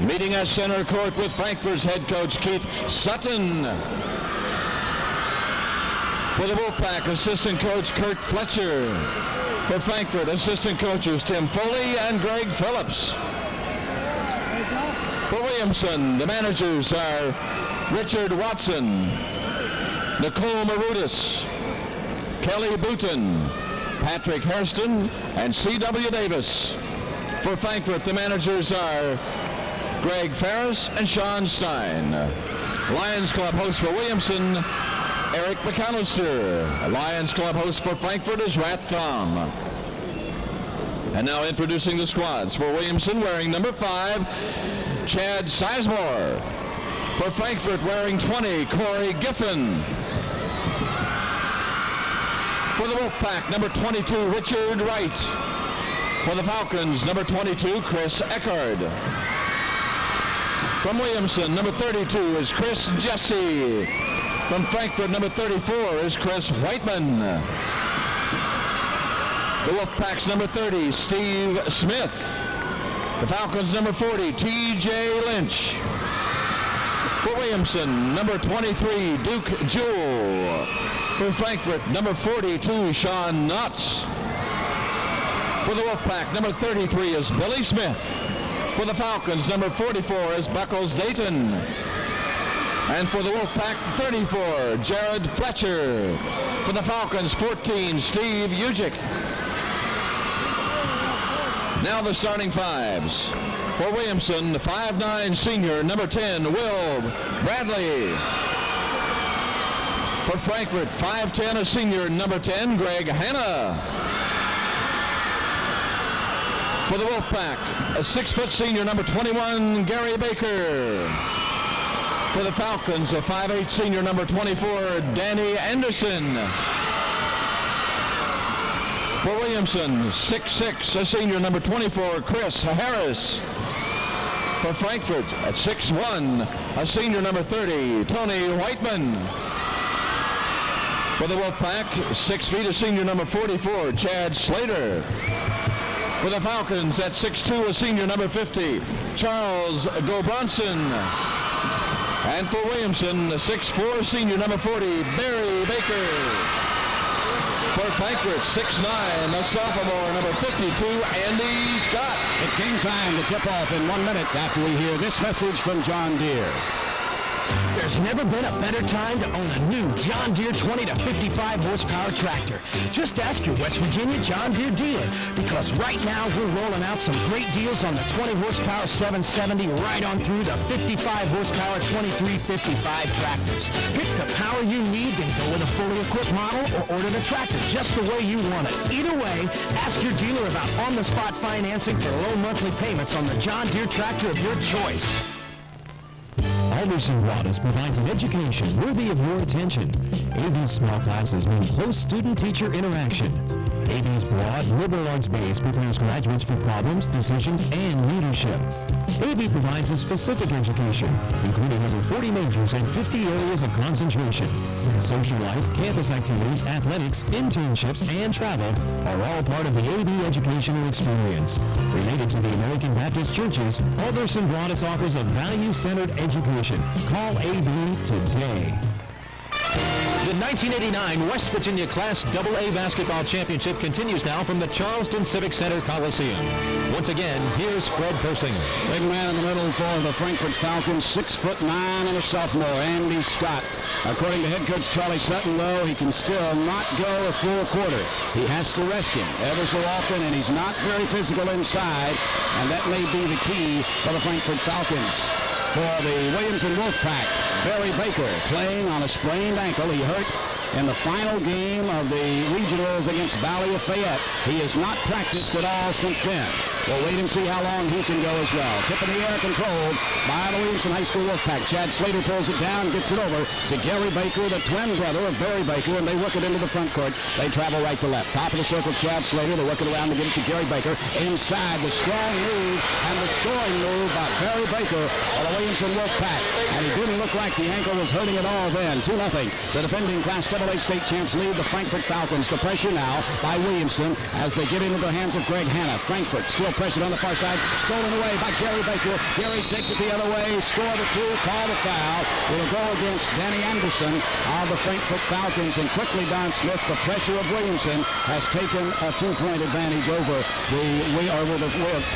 Meeting at center court with Frankfort's head coach Keith Sutton. For the Wolfpack, assistant coach Kurt Fletcher. For Frankfort, assistant coaches Tim Foley and Greg Phillips. For Williamson, the managers are Richard Watson, Nicole Marudis, Kelly Booton, Patrick Hairston, and C.W. Davis. For Frankfort, the managers are Greg Ferris and Sean Stein. Lions Club host for Williamson, Eric McAllister. Lions Club host for Frankfort is Rat Thom. And now introducing the squads. For Williamson, wearing number 5, Chad Sizemore. For Frankfort, wearing 20, Corey Giffen. For the Wolfpack, number 22, Richard Wright. For the Falcons, number 22, Chris Eckard. From Williamson, number 32 is Chris Jesse. From Frankfort, number 34 is Chris Whiteman. The Wolfpack's number 30, Steve Smith. The Falcons, number 40, T.J. Lynch. For Williamson, number 23, Duke Jewell. For Frankfort, number 42, Sean Knotts. For the Wolfpack, number 33 is Billy Smith. For the Falcons, number 44 is Buckles Dayton. And for the Wolfpack, 34, Jared Fletcher. For the Falcons, 14, Steve Ujic. Now the starting fives. For Williamson, 5'9" senior, number 10, Will Bradley. For Frankfort, 5'10", a senior, number 10, Greg Hanna. For the Wolfpack, a 6-foot senior, number 21, Gary Baker. For the Falcons, a 5'8" senior, number 24, Danny Anderson. For Williamson, 6'6", a senior, number 24, Chris Harris. For Frankfort, at 6'1", a senior, number 30, Tony Whiteman. For the Wolfpack, 6 feet, a senior, number 44, Chad Slater. For the Falcons, at 6'2", a senior, number 50, Charles Gobronson. And for Williamson, 6'4", senior, number 40, Barry Baker. For Frankfort, 6'9", a sophomore, number 52, Andy Scott. It's game time to tip off in 1 minute after we hear this message from John Deere. There's never been a better time to own a new John Deere 20 to 55 horsepower tractor. Just ask your West Virginia John Deere dealer, because right now we're rolling out some great deals on the 20 horsepower 770 right on through the 55 horsepower 2355 tractors. Pick the power you need, then go with a fully equipped model or order the tractor just the way you want it. Either way, ask your dealer about on-the-spot financing for low monthly payments on the John Deere tractor of your choice. Alderson Waters provides an education worthy of your attention. AB's small classes mean close student-teacher interaction. AB's broad, liberal arts base prepares graduates for problems, decisions, and leadership. AB provides a specific education, including over 40 majors and 50 areas of concentration. Social life, campus activities, athletics, internships, and travel are all part of the AB educational experience. Related to the American Baptist Churches, Alderson Broadus offers a value-centered education. Call AB today. The 1989 West Virginia Class AA Basketball Championship continues now from the Charleston Civic Center Coliseum. Once again, here's Fred Persinger. Big man in the middle for the Frankfort Falcons, 6'9" and a sophomore, Andy Scott. According to head coach Charlie Sutton, though, he can still not go a full quarter. He has to rest him ever so often, and he's not very physical inside, and that may be the key for the Frankfort Falcons. For the Williamson Wolfpack, Barry Baker playing on a sprained ankle. He hurt in the final game of the regionals against Valley of Fayette. He has not practiced at all since then. We'll wait and see how long he can go as well. Tip in the air controlled by the Williamson High School Wolfpack. Chad Slater pulls it down, gets it over to Gary Baker, the twin brother of Barry Baker, and they work it into the front court. They travel right to left. Top of the circle, Chad Slater. They work it around to get it to Gary Baker. Inside, the strong move and the scoring move by Barry Baker of the Williamson Wolfpack. And he didn't look like the ankle was hurting at all then. 2-0. The defending Class AA state champs lead the Frankfort Falcons. The pressure now by Williamson as they get into the hands of Greg Hanna. Frankfort still Still pressured on the far side. Stolen away by Gary Baker. Gary takes it the other way. Score the 2. Call the foul. It'll go against Danny Anderson of the Frankfort Falcons. And quickly, Don Smith, the pressure of Williamson has taken a 2-point advantage over the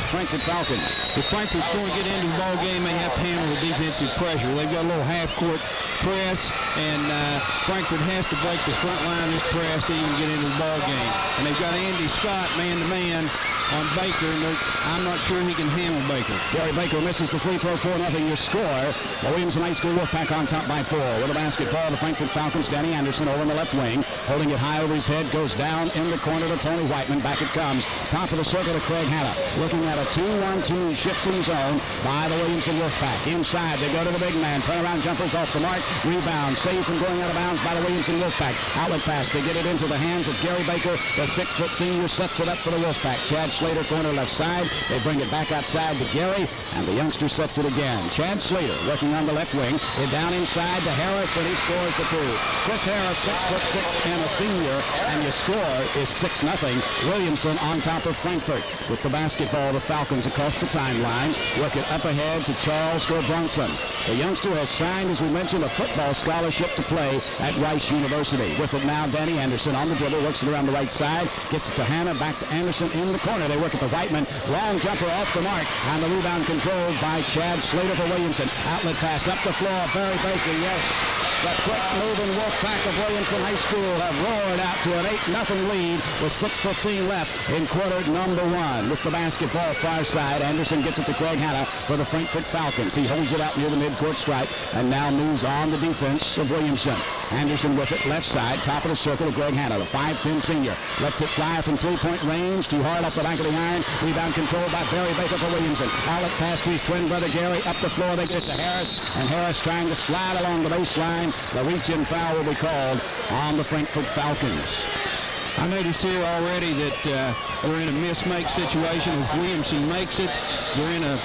Frankfort Falcons. If Frankfort's going to get into the ball game, they have to handle the defensive pressure. They've got a little half-court press, and Frankfort has to break the front line of this press to even get into the ball game. And they've got Andy Scott man-to-man on Baker, and I'm not sure he can handle Baker. Gary Baker misses the free throw, 4-0 your score. The Williamson High School Wolfpack on top by 4. With the basketball, the Frankfort Falcons, Danny Anderson over in the left wing, holding it high over his head, goes down in the corner to Tony Whiteman. Back it comes. Top of the circle to Craig Hanna. Looking at a 2-1-2 shifting zone by the Williamson Wolfpack. Inside, they go to the big man. Turnaround jumpers off the mark. Rebound. Saved from going out of bounds by the Williamson Wolfpack. Outlet pass. They get it into the hands of Gary Baker. The 6-foot senior sets it up for the Wolfpack. Chad Slater, corner left side. They bring it back outside to Gary, and the youngster sets it again. Chad Slater working on the left wing. They're down inside to Harris, and he scores the 2. Chris Harris, 6'6" and a senior, and your score is 6-0. Williamson on top of Frankfort. With the basketball, the Falcons across the timeline work it up ahead to Charles Brunson. The youngster has signed, as we mentioned, a football scholarship to play at Rice University. With it now, Danny Anderson on the dribble, works it around the right side, gets it to Hanna, back to Anderson in the corner. They work at the Whiteman. Long jumper off the mark, and the rebound controlled by Chad Slater for Williamson. Outlet pass up the floor. Barry Baker, yes. The quick-moving Wolfpack of Williamson High School have roared out to an 8-0 lead with 6:15 left in quarter number 1. With the basketball far side, Anderson gets it to Craig Hanna for the Frankfort Falcons. He holds it out near the midcourt stripe and now moves on the defense of Williamson. Anderson with it left side, top of the circle to Greg Hanna, the 5'10 senior. Lets it fly from 3-point range, too hard off the back of the iron. Rebound controlled by Barry Baker for Williamson. Outlet pass to his twin brother Gary. Up the floor, they get it to Harris, and Harris trying to slide along the baseline. The reach-in foul will be called on the Frankfort Falcons. I noticed here already that we're in a miss-make situation. If Williamson makes it, they're in a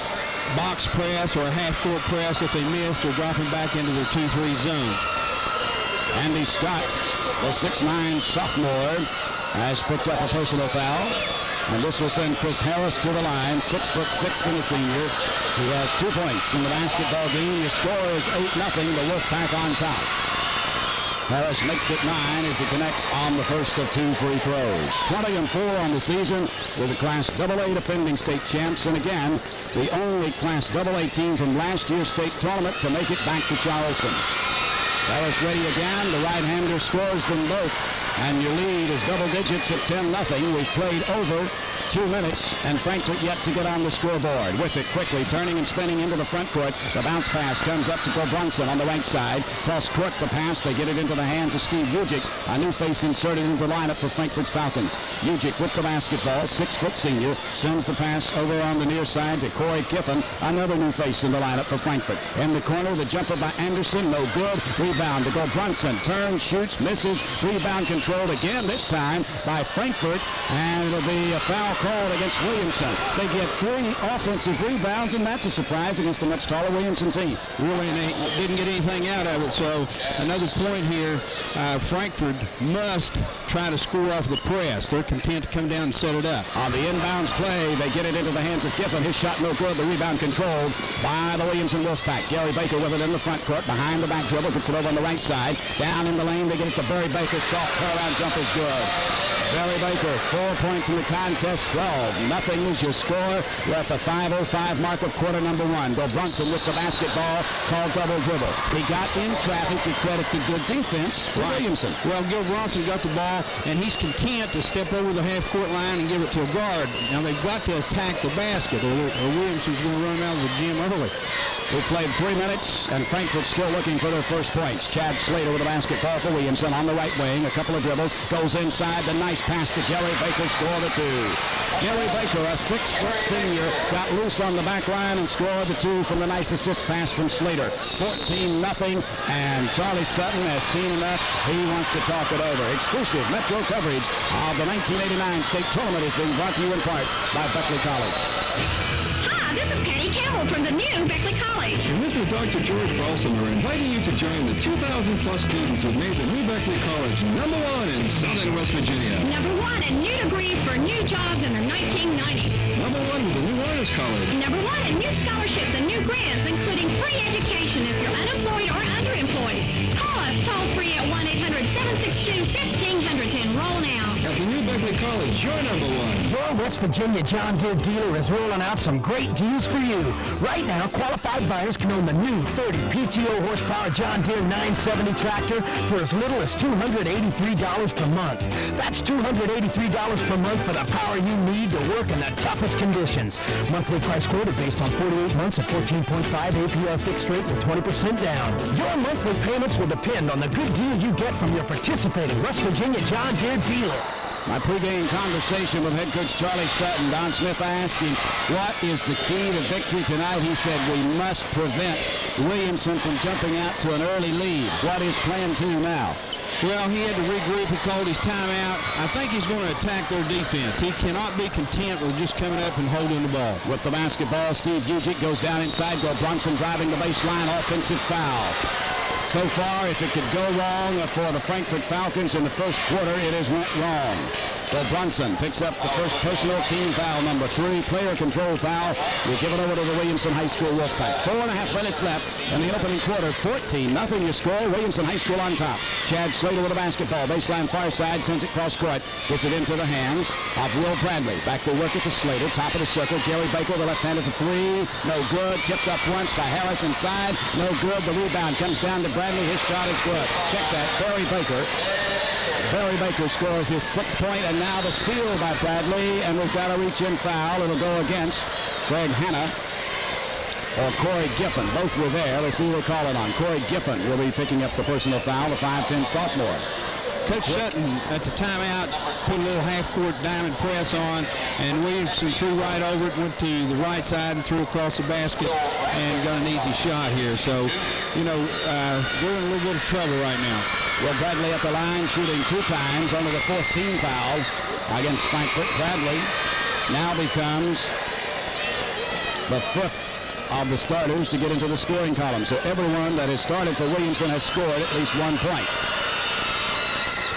box press or a half-court press. If they miss, they're dropping back into their 2-3 zone. Andy Scott, the 6'9 sophomore, has picked up a personal foul. And this will send Chris Harris to the line, 6'6" and a senior. He has 2 points in the basketball game. The score is 8-0, the Wolfpack on top. Harris makes it 9 as he connects on the first of 2 free throws. 20-4 on the season with the Class AA defending state champs. And again, the only Class AA team from last year's state tournament to make it back to Charleston. Harris ready again. The right-hander scores them both. And your lead is double digits at 10-0. We've played over 2 minutes, and Frankfort yet to get on the scoreboard. With it quickly, turning and spinning into the front court. The bounce pass comes up to Brunson on the right side. Cross court the pass. They get it into the hands of Steve Ujic. A new face inserted into the lineup for Frankfort Falcons. Ujic with the basketball, 6-foot senior, sends the pass over on the near side to Corey Kiffin. Another new face in the lineup for Frankfort. In the corner, the jumper by Anderson, no good. Rebound to Brunson. Turns, shoots, misses. Rebound controlled again, this time by Frankfort. And it'll be a foul called against Williamson. They get 3 offensive rebounds, and that's a surprise against a much taller Williamson team. Really, and they didn't get anything out of it. So another point here, Frankfort must try to score off the press. They're content to come down and set it up. On the inbounds play, they get it into the hands of Giffen. His shot no good. The rebound controlled by the Williamson Wolfpack. Gary Baker with it in the front court. Behind the back dribble, gets it over on the right side. Down in the lane, they get it to Barry Baker. Soft turnaround jumper's good. Barry Baker, 4 points in the contest, 12-0 is your score. We're at the 5:05 mark of quarter number 1. Brunson with the basketball, called double dribble. He got in traffic, he credited good defense for Williamson. Well, Gil Bronson got the ball, and he's content to step over the half-court line and give it to a guard. Now, they've got to attack the basket, or Williamson's going to run out of the gym early. We played 3 minutes, and Frankfurt still looking for their first points. Chad Slater with the basketball for Williamson on the right wing. A couple of dribbles. Goes inside. The nice pass to Gary Baker. Score the 2. Gary Baker, a 6-foot senior, got loose on the back line and scored the 2 from the nice assist pass from Slater. 14-0, and Charlie Sutton has seen enough. He wants to talk it over. Exclusive Metro coverage of the 1989 state tournament is being brought to you in part by Beckley College. This is Penny Campbell from the new Beckley College. And this is Dr. George Balsamer inviting you to join the 2,000-plus students who made the new Beckley College #1 in Southern West Virginia. #1 in new degrees for new jobs in the 1990s. #1 College. Number 1 in new scholarships and new grants, including free education if you're unemployed or underemployed. Call us toll-free at 1-800-762-1500 to enroll now. At the new Beckley College, you're number 1. Your West Virginia John Deere dealer is rolling out some great deals for you. Right now, qualified buyers can own the new 30 PTO horsepower John Deere 970 tractor for as little as $283 per month. That's $283 per month for the power you need to work in the toughest conditions. Monthly price quoted based on 48 months at 14.5 APR fixed rate with 20% down. Your monthly payments will depend on the good deal you get from your participating West Virginia John Deere dealer. My pregame conversation with head coach Charlie Sutton. Don Smith asked him, what is the key to victory tonight? He said, we must prevent Williamson from jumping out to an early lead. What is plan 2 now? Well, he had to regroup. He called his timeout. I think he's going to attack their defense. He cannot be content with just coming up and holding the ball. With the basketball, Steve Ujic goes down inside. Go Brunson driving the baseline. Offensive foul. So far, if it could go wrong for the Frankfort Falcons in the first quarter, it has went wrong. Bill Brunson picks up the first personal team foul, number 3, player control foul. We give it over to the Williamson High School Wolfpack. 4.5 minutes left in the opening quarter. 14-0 your score. Williamson High School on top. Chad Slater with the basketball. Baseline far side, sends it cross court. Gets it into the hands of Will Bradley. Back to work at the Slater. Top of the circle. Gary Baker, the left-hander for 3. No good. Tipped up once by Harris inside. No good. The rebound comes down to Bradley. His shot is good. Check that. Barry Baker scores his 6th point, and now the steal by Bradley, and we've got a reach-in foul. It'll go against Greg Hanna or Corey Giffen. Both were there. Let's see who they call it on. Corey Giffen will be picking up the personal foul, the 5'10 sophomore. Coach Sutton at the timeout put a little half-court diamond press on, and Williamson threw right over it, went to the right side and threw across the basket and got an easy shot here. So, you know, we're in a little bit of trouble right now. Well, Bradley at the line shooting 2 times, only the 4th team foul against Frankfort. Bradley now becomes the 5th of the starters to get into the scoring column. So everyone that has started for Williamson has scored at least 1 point.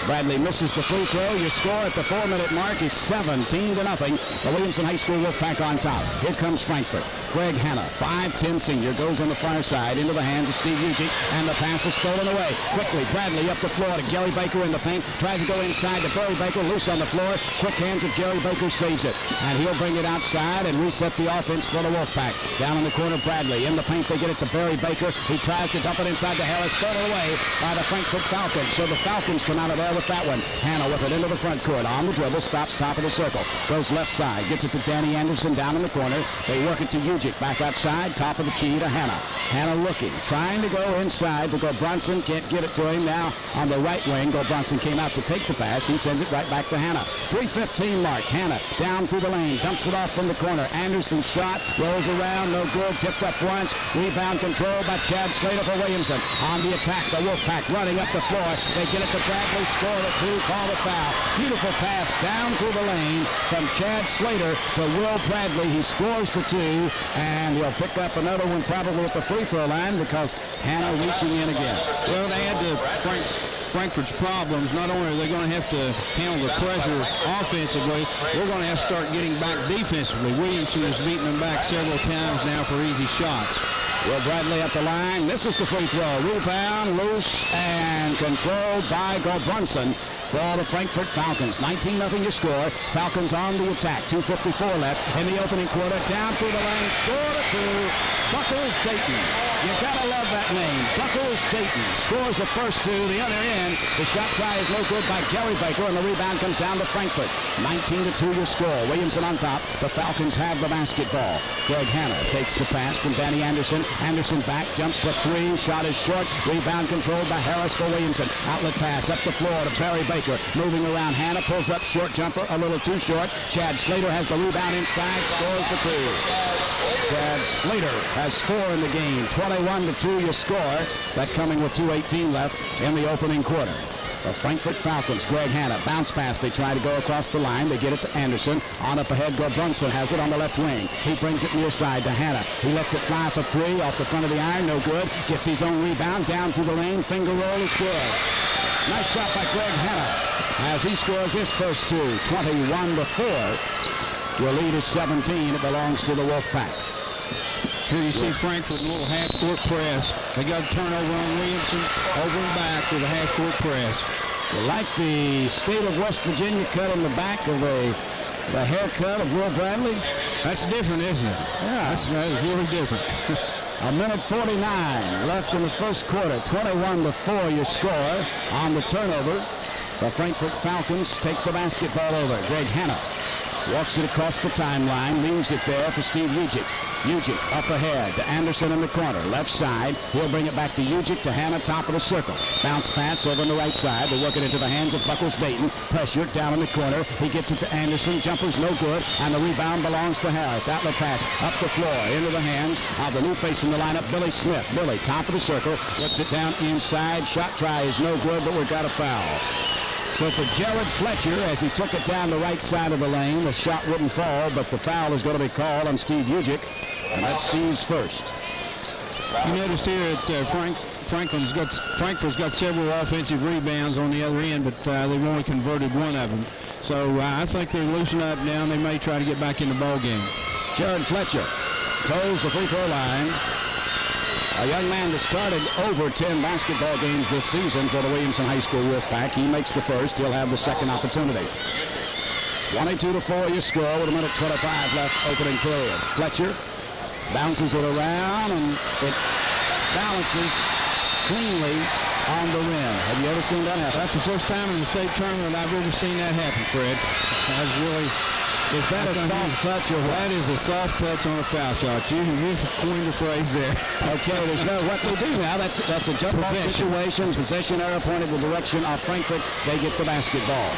Bradley misses the free throw. Your score at the 4-minute mark is 17-0. The Williamson High School Wolfpack on top. Here comes Frankfort. Greg Hanna, 5'10 senior, goes on the far side into the hands of Steve Ujic, and the pass is stolen away. Quickly, Bradley up the floor to Gary Baker in the paint. Tries to go inside to Barry Baker, loose on the floor. Quick hands of Gary Baker, saves it. And he'll bring it outside and reset the offense for the Wolfpack. Down in the corner, Bradley. In the paint, they get it to Barry Baker. He tries to dump it inside to Harris. Stolen away by the Frankfort Falcons. So the Falcons come out of there with that one. Hanna with it into the front court. On the dribble, stops top of the circle. Goes left side. Gets it to Danny Anderson down in the corner. They work it to Ujic. Back outside. Top of the key to Hanna. Hanna looking. Trying to go inside to go Brunson. Can't get it to him. Now on the right wing, Go Brunson came out to take the pass. He sends it right back to Hanna. 3:15 mark. Hanna down through the lane. Dumps it off from the corner. Anderson's shot. Rolls around. No good. Tipped up once. Rebound controlled by Chad Slater for Williamson. On the attack. The Wolfpack running up the floor. They get it to Bradley. Score the 2. Call the foul. Beautiful pass down through the lane from Chad Slater to Will Bradley. He scores the 2, and he'll pick up another one probably at the free throw line because Hanna reaching in again. Well, they had Frankfort's problems. Not only are they going to have to handle the pressure offensively, they're going to have to start getting back defensively. Williamson has beaten them back several times now for easy shots. Will Bradley at the line. Misses the free throw. Rebound, loose, and controlled by Go Brunson for the Frankfort Falcons. 19-0 your score. Falcons on the attack. 2:54 left in the opening quarter. Down through the lane. Score to 2. Buckles Dayton. You gotta love that name. Buckles Dayton scores the first 2. The other end. The shot try is no good by Gary Baker, and the rebound comes down to Frankfort. 19-2 your score. Williamson on top. The Falcons have the basketball. Greg Hanna takes the pass from Danny Anderson. Anderson back, jumps for 3. Shot is short. Rebound controlled by Harris for Williamson. Outlet pass up the floor to Barry Baker. Moving around. Hanna pulls up short jumper, a little too short. Chad Slater has the rebound inside. Scores the 2. Chad Slater has 4 in the game. 21-2 your score. That coming with 2:18 left in the opening quarter. The Frankfort Falcons, Greg Hanna, bounce pass. They try to go across the line. They get it to Anderson. On up ahead, Go Brunson has it on the left wing. He brings it near side to Hanna. He lets it fly for 3 off the front of the iron. No good. Gets his own rebound down through the lane. Finger roll is good. Nice shot by Greg Hanna as he scores his first 2, 21-4. Your lead is 17. It belongs to the Wolfpack. Here you see Frankfort, a little half-court press. They got a turnover on Williamson, over and back with a half-court press. You like the state of West Virginia cut in the back of the haircut of Will Bradley? That's different, isn't it? Yeah. That is really different. A minute 49 left in the first quarter. 21-4 your score on the turnover. The Frankfort Falcons take the basketball over. Greg Hanna walks it across the timeline, leaves it there for Steve Ujic. Ujic up ahead to Anderson in the corner, left side. He'll bring it back to Ujic, to Hanna, top of the circle. Bounce pass over on the right side. They work it into the hands of Buckles-Dayton. Pressure down in the corner. He gets it to Anderson. Jumper's no good, and the rebound belongs to Harris. Outlet pass up the floor into the hands of the new face in the lineup, Billy Smith. Billy, top of the circle, lets it down inside. Shot try is no good, but we've got a foul. So for Jared Fletcher, as he took it down the right side of the lane, the shot wouldn't fall, but the foul is going to be called on Steve Ujic, and that's Steve's first. You noticed here that Frankfurt's got several offensive rebounds on the other end, but they've only converted one of them. So I think they're loosening up now, and they may try to get back in the ball game. Jared Fletcher toes the free throw line. A young man that started over 10 basketball games this season for the Williamson High School Wolfpack. He makes the first. He'll have the second opportunity. 22-4 your score with a minute 25 left opening period. Fletcher bounces it around, and it balances cleanly on the rim. Have you ever seen that happen? That's the first time in the state tournament I've ever seen that happen, Fred. That's really... Is that a soft touch or what? That is a soft touch on a foul shot. You coined the phrase there. Okay, there's no what they do now. That's a jump ball situation. Possession error pointed the direction of Frankfort. They get the basketball.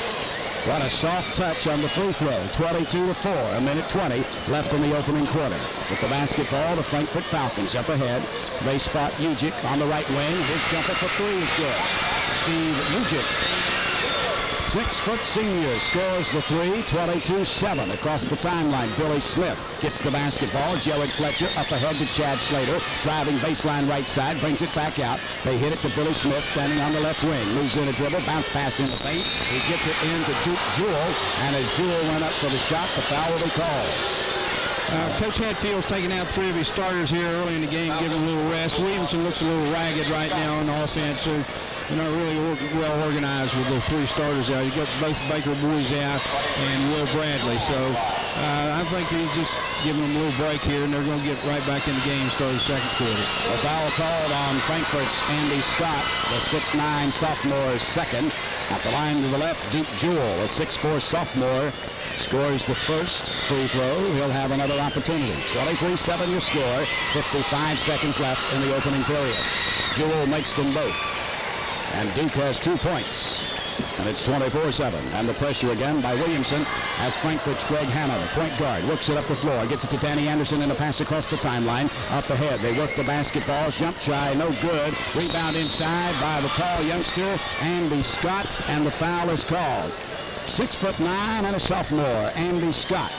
What a soft touch on the free throw. 22-4, a minute 20 left in the opening quarter. With the basketball, the Frankfort Falcons up ahead. They spot Ujic on the right wing. His jumper for three is good. Steve Ujic, 6-foot senior, scores the three. 22-7 across the timeline. Billy Smith gets the basketball. Jared Fletcher up ahead to Chad Slater, driving baseline right side, brings it back out. They hit it to Billy Smith, standing on the left wing. Moves in a dribble, bounce pass in the paint. He gets it into Duke Jewell, and as Jewell went up for the shot, the foul will be called. Coach Hatfield's taking out three of his starters here early in the game, giving a little rest. Williamson looks a little ragged right now on offense. So they're not really well organized with the three starters out. You got both Baker boys out and Will Bradley. So I think he's just giving them a little break here, and they're going to get right back in the game starting the second quarter. A foul called on Frankfort's Andy Scott, the 6'9 sophomore's second. At the line to the left, Duke Jewell, a 6'4 sophomore, scores the first free throw. He'll have another opportunity. 23-7 your score. 55 seconds left in the opening period. Jewell makes them both. And Duke has 2 points. And it's 24-7. And the pressure again by Williamson as Frankfort's Greg Hanna, the point guard, works it up the floor, gets it to Danny Anderson in a pass across the timeline. Up ahead, they work the basketball. Jump try, no good. Rebound inside by the tall youngster, Andy Scott, and the foul is called. 6'9" and a sophomore, Andy Scott.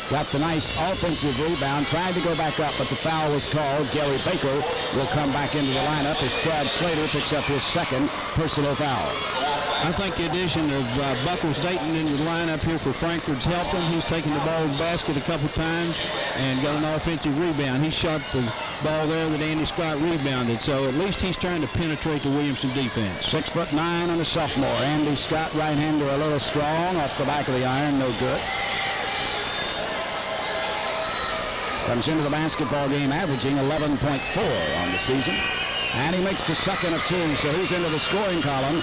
Got the nice offensive rebound, tried to go back up, but the foul was called. Gary Baker will come back into the lineup as Chad Slater picks up his second personal foul. I think the addition of Buckles-Dayton into the lineup here for Frankfurt's helped him. He's taken the ball to the basket a couple times and got an offensive rebound. He shot the ball there that Andy Scott rebounded, so at least he's trying to penetrate the Williamson defense. 6'9" and a sophomore. Andy Scott, right-hander, a little strong. Off the back of the iron, no good. Comes into the basketball game averaging 11.4 on the season. And he makes the second of two, so he's into the scoring column.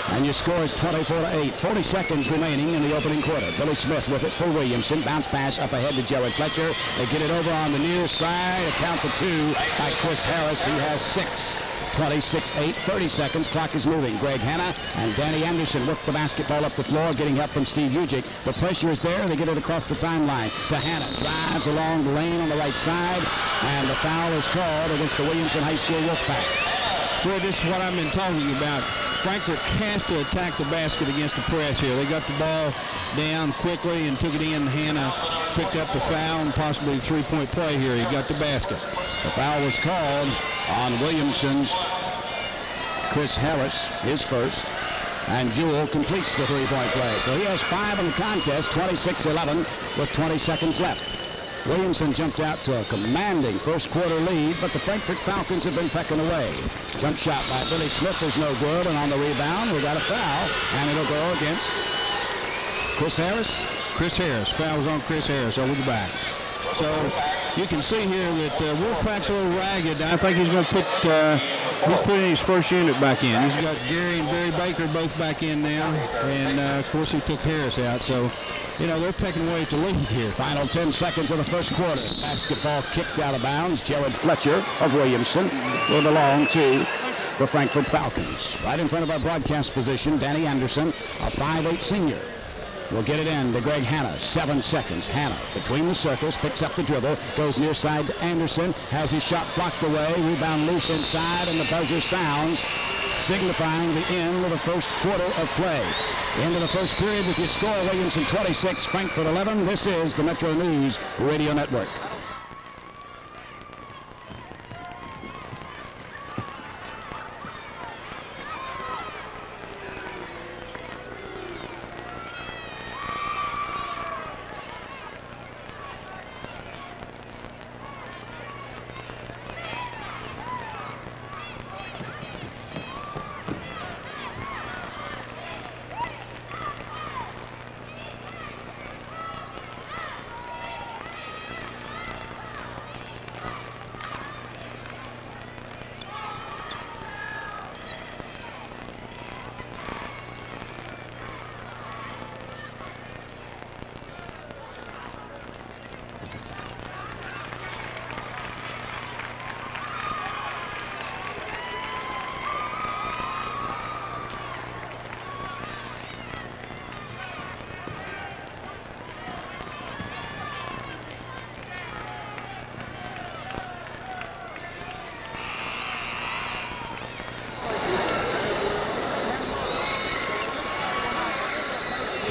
And your score is 24-8. 40 seconds remaining in the opening quarter. Billy Smith with it for Williamson. Bounce pass up ahead to Jared Fletcher. They get it over on the near side. A count for two by Chris Harris. He has 6. 26-8, 30 seconds. Clock is moving. Greg Hanna and Danny Anderson work the basketball up the floor, getting help from Steve Ujic. The pressure is there. They get it across the timeline to Hanna. Drives along the lane on the right side, and the foul is called against the Williamson High School Wolfpack. Fred, this is what I've been talking about. Frankfort has to attack the basket against the press here. They got the ball down quickly and took it in. Hanna picked up the foul and possibly a three-point play here. He got the basket. The foul was called on Williamson's Chris Harris, his first. And Jewell completes the three-point play. So he has 5 in the contest, 26-11 with 20 seconds left. Williamson jumped out to a commanding first quarter lead, but the Frankfort Falcons have been pecking away. Jump shot by Billy Smith is no good, and on the rebound, we got a foul, and it'll go against Chris Harris. Chris Harris. Foul was on Chris Harris over the back. So you can see here that Wolfpack's a little ragged. I think he's going to put he's putting his first unit back in. He's got Gary and Barry Baker both back in now, and of course he took Harris out. So, you know, they're pecking away at the lead here. Final 10 seconds of the first quarter. Basketball kicked out of bounds. Jared Fletcher of Williamson will belong to the Frankfort Falcons. Right in front of our broadcast position, Danny Anderson, a 5'8" senior. Will get it in to Greg Hanna. 7 seconds. Hanna between the circles, picks up the dribble, goes near side to Anderson, has his shot blocked away, rebound loose inside, and the buzzer sounds, signifying the end of the first quarter of play. End of the first period with your score, Williamson 26, Frankfort 11. This is the Metro News Radio Network.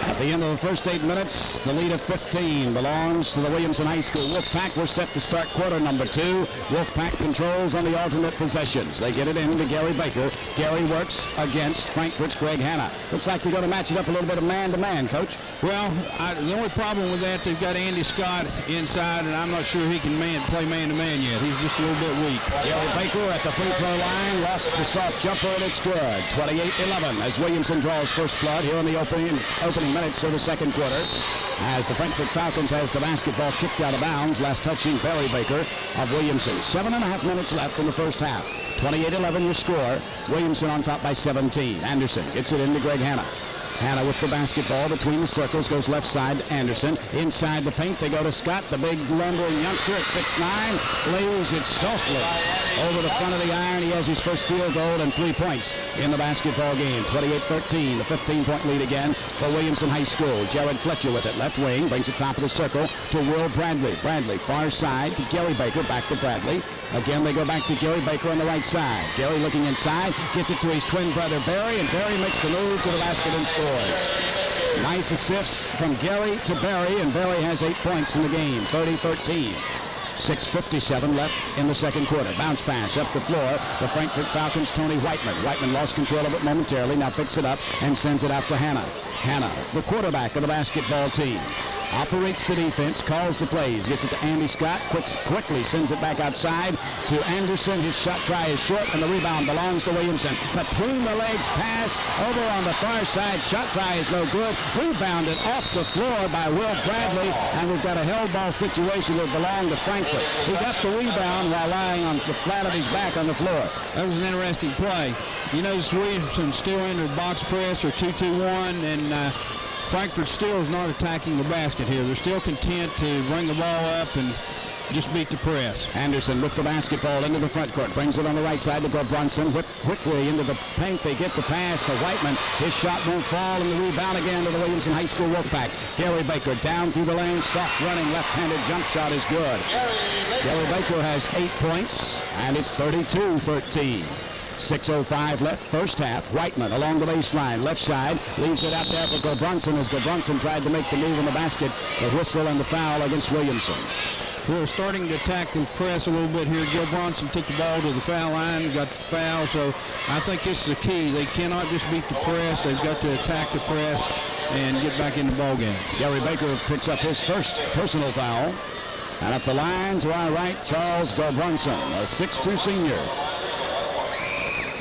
At the end of the first 8 minutes, the lead of 15 belongs to the Williamson High School Wolfpack. We're set to start quarter number 2. Wolfpack controls on the alternate possessions. They get it in to Gary Baker. Gary works against Frankfort's Greg Hanna. Looks like they're going to match it up a little bit of man-to-man, Coach. Well, the only problem with that, they've got Andy Scott inside, and I'm not sure he can play man-to-man yet. He's just a little bit weak. Gary Baker at the free throw line lost the soft jumper, and it's good. 28-11 as Williamson draws first blood here in the opening minutes of the second quarter, as the Frankfort Falcons has the basketball kicked out of bounds, last touching Barry Baker of Williamson. 7.5 minutes left in the first half. 28-11 your score. Williamson on top by 17. Anderson gets it into Greg Hanna. Hanna with the basketball between the circles, goes left side to Anderson. Inside the paint, they go to Scott, the big lumbering youngster at 6'9", lays it softly over the front of the iron. He has his first field goal and 3 points in the basketball game. 28-13, the 15-point lead again for Williamson High School. Jared Fletcher with it, left wing, brings it top of the circle to Will Bradley. Bradley far side to Gary Baker, back to Bradley. Again, they go back to Gary Baker on the right side. Gary looking inside, gets it to his twin brother Barry, and Barry makes the move to the basket and scores. Nice assists from Gary to Barry, and Barry has 8 points in the game, 30-13. 6:57 left in the second quarter. Bounce pass up the floor. The Frankfort Falcons, Tony Whiteman. Whiteman lost control of it momentarily, now picks it up and sends it out to Hanna. Hanna, the quarterback of the basketball team, operates the defense, calls the plays, gets it to Andy Scott, quickly sends it back outside to Anderson. His shot try is short, and the rebound belongs to Williamson. Between the legs pass over on the far side. Shot try is no good. Rebounded off the floor by Will Bradley, and we've got a held ball situation that belonged to Frankfort. He got the rebound while lying on the flat of his back on the floor. That was an interesting play. You notice Williamson still entered box press or 2-2-1, and Frankfort still is not attacking the basket here. They're still content to bring the ball up and just beat the press. Anderson with the basketball into the front court. Brings it on the right side to go Brunson. Quickly into the paint. They get the pass to Whiteman. His shot won't fall, and the rebound again to the Williamson High School Wolfpack. Gary Baker down through the lane. Soft running left-handed jump shot is good. Gary Baker has 8 points, and it's 32-13. 6:05 left, first half. Whiteman along the baseline, left side, leaves it out there for Brunson as Brunson tried to make the move in the basket. The whistle and the foul against Williamson. We're starting to attack the press a little bit here. Gil Bronson took the ball to the foul line, got the foul, so I think this is the key. They cannot just beat the press. They've got to attack the press and get back in the ball game. Gary Baker picks up his first personal foul. And at the line to our right, Charles Gilbronson, a 6'2 senior.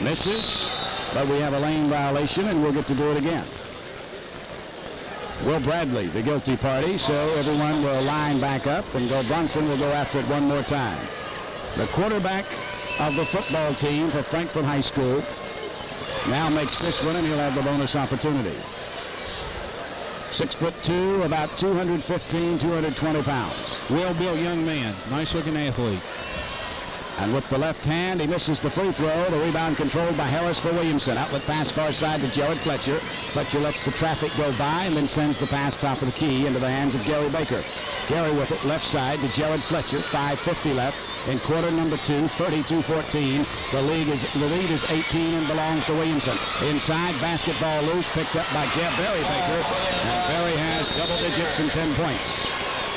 Misses, but we have a lane violation, and we'll get to do it again. Will Bradley, the guilty party, so everyone will line back up, and Gilbronson will go after it one more time. The quarterback of the football team for Frankfort High School now makes this one, and he'll have the bonus opportunity. 6'2", about 215, 220 pounds. Well-built young man, nice-looking athlete. And with the left hand, he misses the free throw. The rebound controlled by Harris for Williamson. Outlet pass far side to Jared Fletcher. Fletcher lets the traffic go by and then sends the pass top of the key into the hands of Gary Baker. Gary with it left side to Jared Fletcher. 5:50 left in quarter number 2, 32-14. The lead is 18 and belongs to Williamson. Inside, basketball loose, picked up by Barry Baker. And Barry has double digits and 10 points.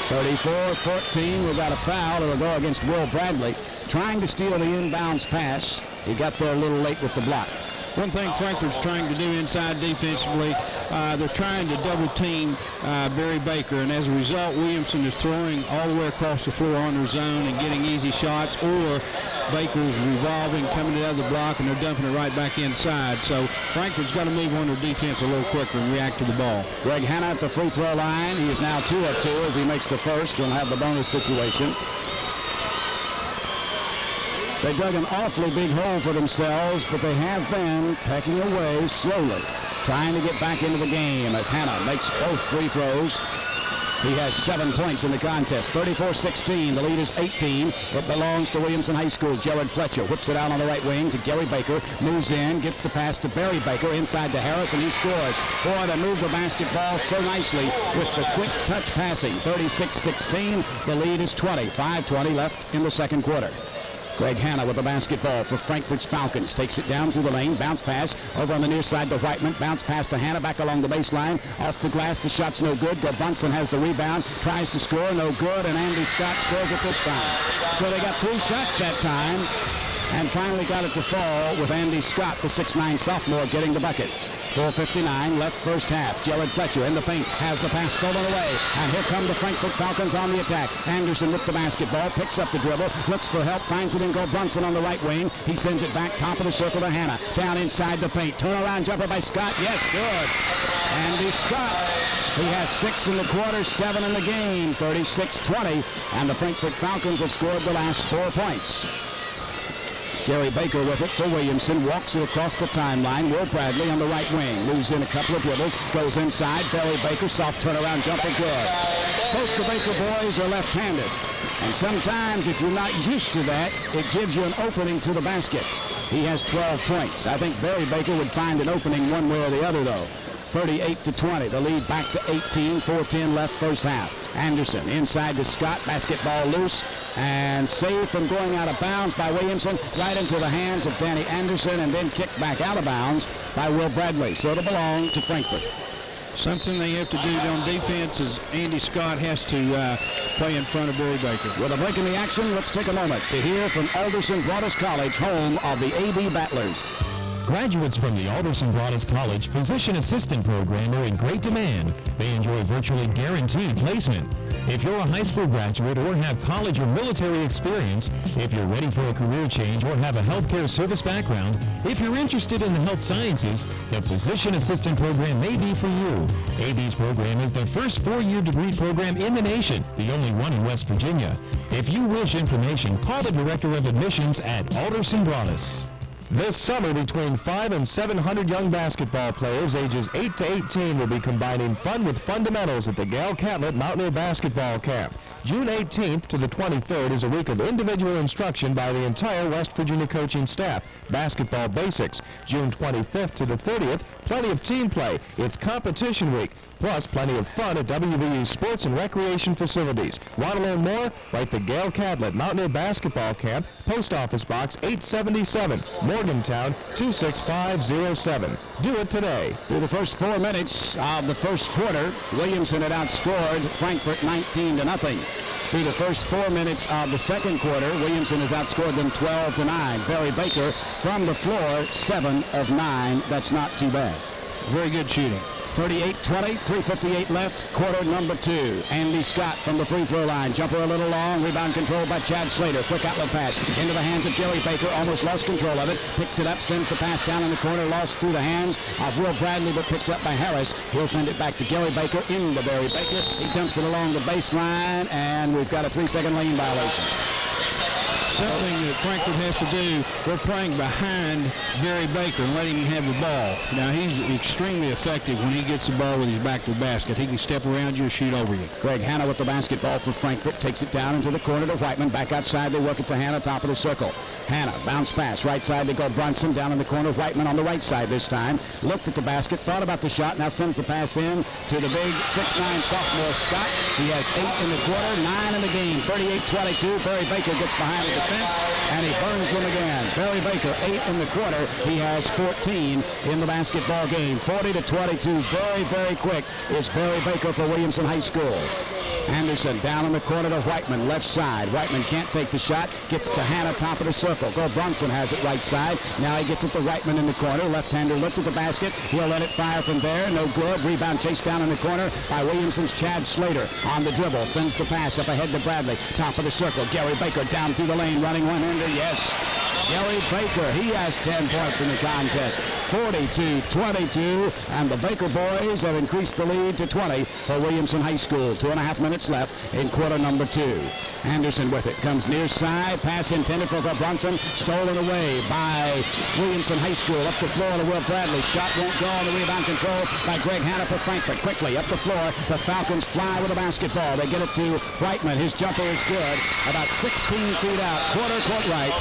34-14. We've got a foul. It'll go against Will Bradley, trying to steal the inbounds pass. He got there a little late with the block. One thing Frankfurt's trying to do inside defensively, they're trying to double team Barry Baker, and as a result, Williamson is throwing all the way across the floor on their zone and getting easy shots, or Baker's revolving, coming to the other block, and they're dumping it right back inside. So Frankfurt's got to move on their defense a little quicker and react to the ball. Greg Hanna at the free throw line. He is now 2 of 2 as he makes the first and have the bonus situation. They dug an awfully big hole for themselves, but they have been pecking away slowly, trying to get back into the game as Hanna makes both free throws. He has 7 points in the contest. 34-16. The lead is 18. It belongs to Williamson High School. Jared Fletcher whips it out on the right wing to Gary Baker. Moves in, gets the pass to Barry Baker. Inside to Harris, and he scores. Boy, they move the basketball so nicely with the quick touch passing. 36-16. The lead is 20. 5:20 left in the second quarter. Greg Hanna with the basketball for Frankfort's Falcons. Takes it down through the lane. Bounce pass over on the near side to Whiteman. Bounce pass to Hanna back along the baseline. Off the glass. The shot's no good. Bunsen has the rebound. Tries to score. No good. And Andy Scott scores it this time. So they got 3 shots that time and finally got it to fall with Andy Scott, the 6'9 sophomore, getting the bucket. 4:59 left first half. Jared Fletcher in the paint, has the pass stolen away. And here come the Frankfort Falcons on the attack. Anderson with the basketball, picks up the dribble, looks for help, finds it in Brunson on the right wing. He sends it back top of the circle to Hanna. Down inside the paint. Turnaround jumper by Scott. Yes, good. Andy Scott. He has 6 in the quarter, 7 in the game. 36-20. And the Frankfort Falcons have scored the last 4 points. Gary Baker with it for Williamson, walks it across the timeline. Will Bradley on the right wing, moves in a couple of dribbles, goes inside. Barry Baker, soft turnaround jumper, good. Both the Baker boys are left-handed, and sometimes if you're not used to that, it gives you an opening to the basket. He has 12 points. I think Barry Baker would find an opening one way or the other, though. 38-20. The lead back to 18. 4:10 left first half. Anderson inside to Scott. Basketball loose and saved from going out of bounds by Williamson. Right into the hands of Danny Anderson and then kicked back out of bounds by Will Bradley. So it'll belong to Frankfort. Something they have to do on defense is Andy Scott has to play in front of Barry Baker. With a break in the action, let's take a moment to hear from Alderson Broadus College, home of the A.B. Battlers. Graduates from the Alderson Broadus College Physician Assistant Program are in great demand. They enjoy virtually guaranteed placement. If you're a high school graduate or have college or military experience, if you're ready for a career change or have a healthcare service background, if you're interested in the health sciences, the Physician Assistant Program may be for you. AB's program is the first 4-year degree program in the nation, the only one in West Virginia. If you wish information, call the Director of Admissions at Alderson Broadus. This summer, between 500 and 700 young basketball players ages 8 to 18 will be combining fun with fundamentals at the Gail Catlett Mountaineer Basketball Camp. June 18th to the 23rd is a week of individual instruction by the entire West Virginia coaching staff. Basketball basics. June 25th to the 30th, plenty of team play. It's competition week. Plus, plenty of fun at WVU sports and recreation facilities. Want to learn more? Write the Gail Catlett Mountaineer Basketball Camp, Post Office Box 877, Morgantown 26507. Do it today. Through the first 4 minutes of the first quarter, Williamson had outscored Frankfort 19-0. Through the first 4 minutes of the second quarter, Williamson has outscored them 12-9. Barry Baker from the floor, 7 of 9. That's not too bad. Very good shooting. 38-20, 3:58 left, quarter number 2. Andy Scott from the free throw line. Jumper a little long, rebound controlled by Chad Slater. Quick outlet pass into the hands of Gary Baker, almost lost control of it. Picks it up, sends the pass down in the corner, lost through the hands of Will Bradley, but picked up by Harris. He'll send it back to Gary Baker, into Barry Baker. He dumps it along the baseline, and we've got a 3-second lane violation. Something that Frankfort has to do. We're playing behind Barry Baker and letting him have the ball. Now, he's extremely effective when he gets the ball with his back to the basket. He can step around you or shoot over you. Greg Hanna with the basketball for Frankfort. Takes it down into the corner to Whiteman. Back outside, they work it to Hanna, top of the circle. Hanna, bounce pass. Right side, they go Brunson. Down in the corner, Whiteman on the right side this time. Looked at the basket, thought about the shot, now sends the pass in to the big 6'9" sophomore Scott. He has 8 in the quarter, 9 in the game. 38-22. Barry Baker gets behind the defense, and he burns them again. Barry Baker, 8 in the quarter. He has 14 in the basketball game. 40-22. Very quick is Barry Baker for Williamson High School. Anderson down in the corner to Whiteman, left side. Whiteman can't take the shot. Gets to Hanna, top of the circle. Go Brunson has it right side. Now he gets it to Whiteman in the corner. Left-hander looked at the basket. He'll let it fire from there. No good. Rebound chased down in the corner by Williamson's Chad Slater. On the dribble, sends the pass up ahead to Bradley. Top of the circle. Gary Baker down through the lane, running one-hander. Yes. Gary Baker, he has 10 points in the contest. 42-22, and the Baker boys have increased the lead to 20 for Williamson High School. 2.5 minutes left in quarter number 2. Anderson with it, comes near side, pass intended for Brunson, stolen away by Williamson High School. Up the floor to Will Bradley, shot won't go on the rebound control by Greg Hanna for Frankfort. Quickly up the floor, the Falcons fly with the basketball. They get it to Whiteman, his jumper is good, about 16 feet out, quarter court right.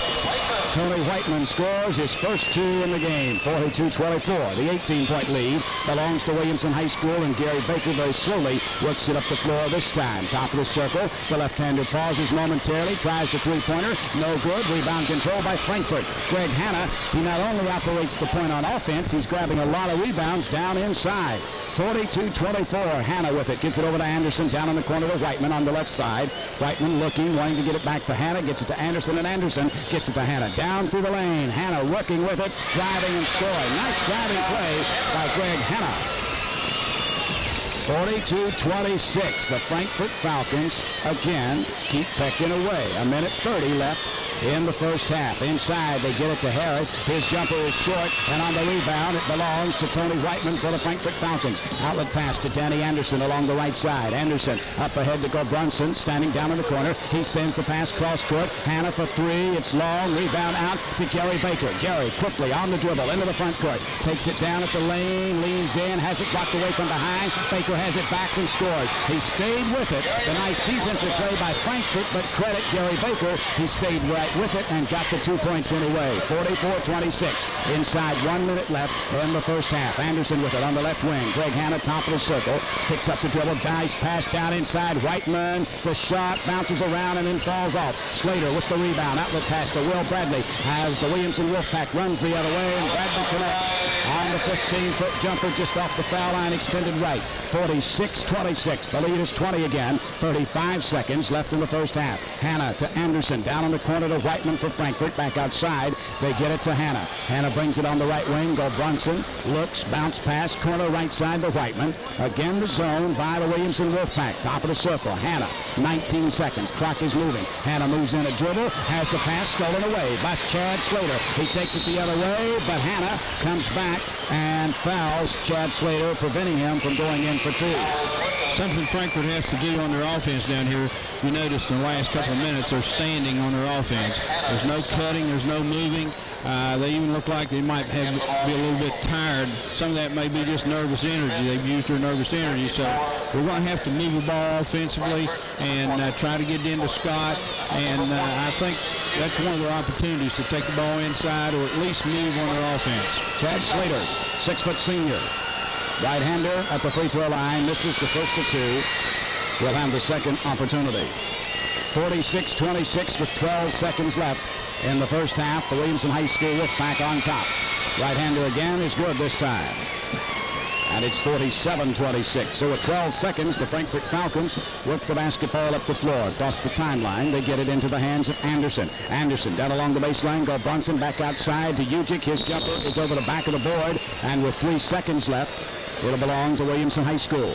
Tony Whiteman scores his first 2 in the game, 42-24. The 18-point lead belongs to Williamson High School, and Gary Baker very slowly works it up the floor this time. Top of the circle, the left-hander pauses momentarily, tries the three-pointer, no good. Rebound control by Frankfort. Greg Hanna, he not only operates the point on offense, he's grabbing a lot of rebounds down inside. 42-24, Hanna with it, gets it over to Anderson, down in the corner to Whiteman on the left side. Whiteman looking, wanting to get it back to Hanna, gets it to Anderson, and Anderson gets it to Hanna. Down through the lane, Hanna working with it, driving and scoring. Nice driving play by Greg Hanna. 42-26, the Frankfort Falcons again keep pecking away. 1:30 left in the first half. Inside, they get it to Harris. His jumper is short, and on the rebound, it belongs to Tony Whiteman for the Frankfort Falcons. Outlet pass to Danny Anderson along the right side. Anderson up ahead to go Brunson, standing down in the corner. He sends the pass cross court. Hanna for 3. It's long. Rebound out to Gary Baker. Gary quickly on the dribble into the front court. Takes it down at the lane, leans in, has it blocked away from behind. Baker has it back and scores. He stayed with it. The nice defensive play by Frankfort, but credit Gary Baker. He stayed right with it and got the 2 points in a way. 44-26. Inside, 1 minute left in the first half. Anderson with it on the left wing. Greg Hanna, top of the circle. Picks up the dribble. Dice pass down inside. Whiteman, the shot bounces around and then falls off. Slater with the rebound. Outlet pass to Will Bradley as the Williamson Wolfpack runs the other way, and Bradley connects on the 15-foot jumper just off the foul line, extended right. 46-26. The lead is 20 again. 35 seconds left in the first half. Hanna to Anderson. Down in the corner to Whiteman for Frankfort. Back outside. They get it to Hanna. Hanna brings it on the right wing. Go Brunson. Looks. Bounce pass. Corner right side to Whiteman. Again the zone by the Williamson Wolfpack. Top of the circle. Hanna. 19 seconds. Clock is moving. Hanna moves in a dribble. Has the pass stolen away by Chad Slater. He takes it the other way, but Hanna comes back and fouls Chad Slater, preventing him from going in for 2. Something Frankfort has to do on their offense down here. You noticed in the last couple of minutes they're standing on their offense. There's no cutting, there's no moving. They even look like they might be a little bit tired. Some of that may be just nervous energy. They've used their nervous energy. So we're going to have to move the ball offensively and try to get into Scott. And I think that's one of their opportunities to take the ball inside or at least move on their offense. Chad Slater, 6-foot senior. Right-hander at the free throw line. Misses the first of 2. Will have the second opportunity. 46-26 with 12 seconds left in the first half. The Williamson High School Wolfpack on top. Right-hander again is good this time. and it's 47-26. So with 12 seconds, the Frankfort Falcons work the basketball up the floor. Across the timeline, they get it into the hands of Anderson. Anderson down along the baseline. Go Brunson back outside to Ujic. His jumper is over the back of the board, and with 3 seconds left, it'll belong to Williamson High School.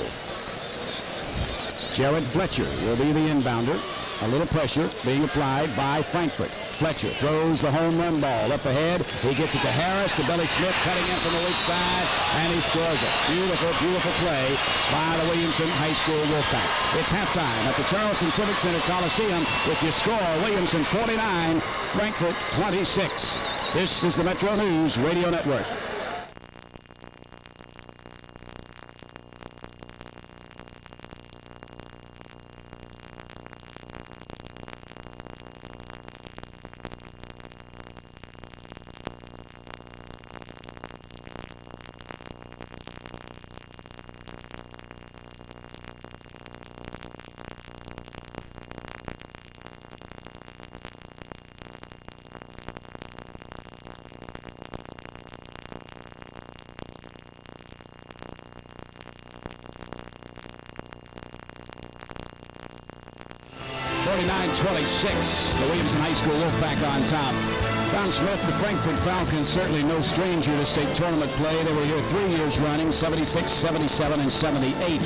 Jared Fletcher will be the inbounder. A little pressure being applied by Frankfort. Fletcher throws the home run ball up ahead. He gets it to Harris, to Billy Smith, cutting in from the weak side, and he scores it. Beautiful, beautiful play by the Williamson High School Wolfpack. It's halftime at the Charleston Civic Center Coliseum with your score, Williamson 49, Frankfort 26. This is the Metro News Radio Network. The Williamson High School Wolfpack on top. Don Smith, the Frankfort Falcons, certainly no stranger to state tournament play. They were here 3 years running, 76, 77, and 78.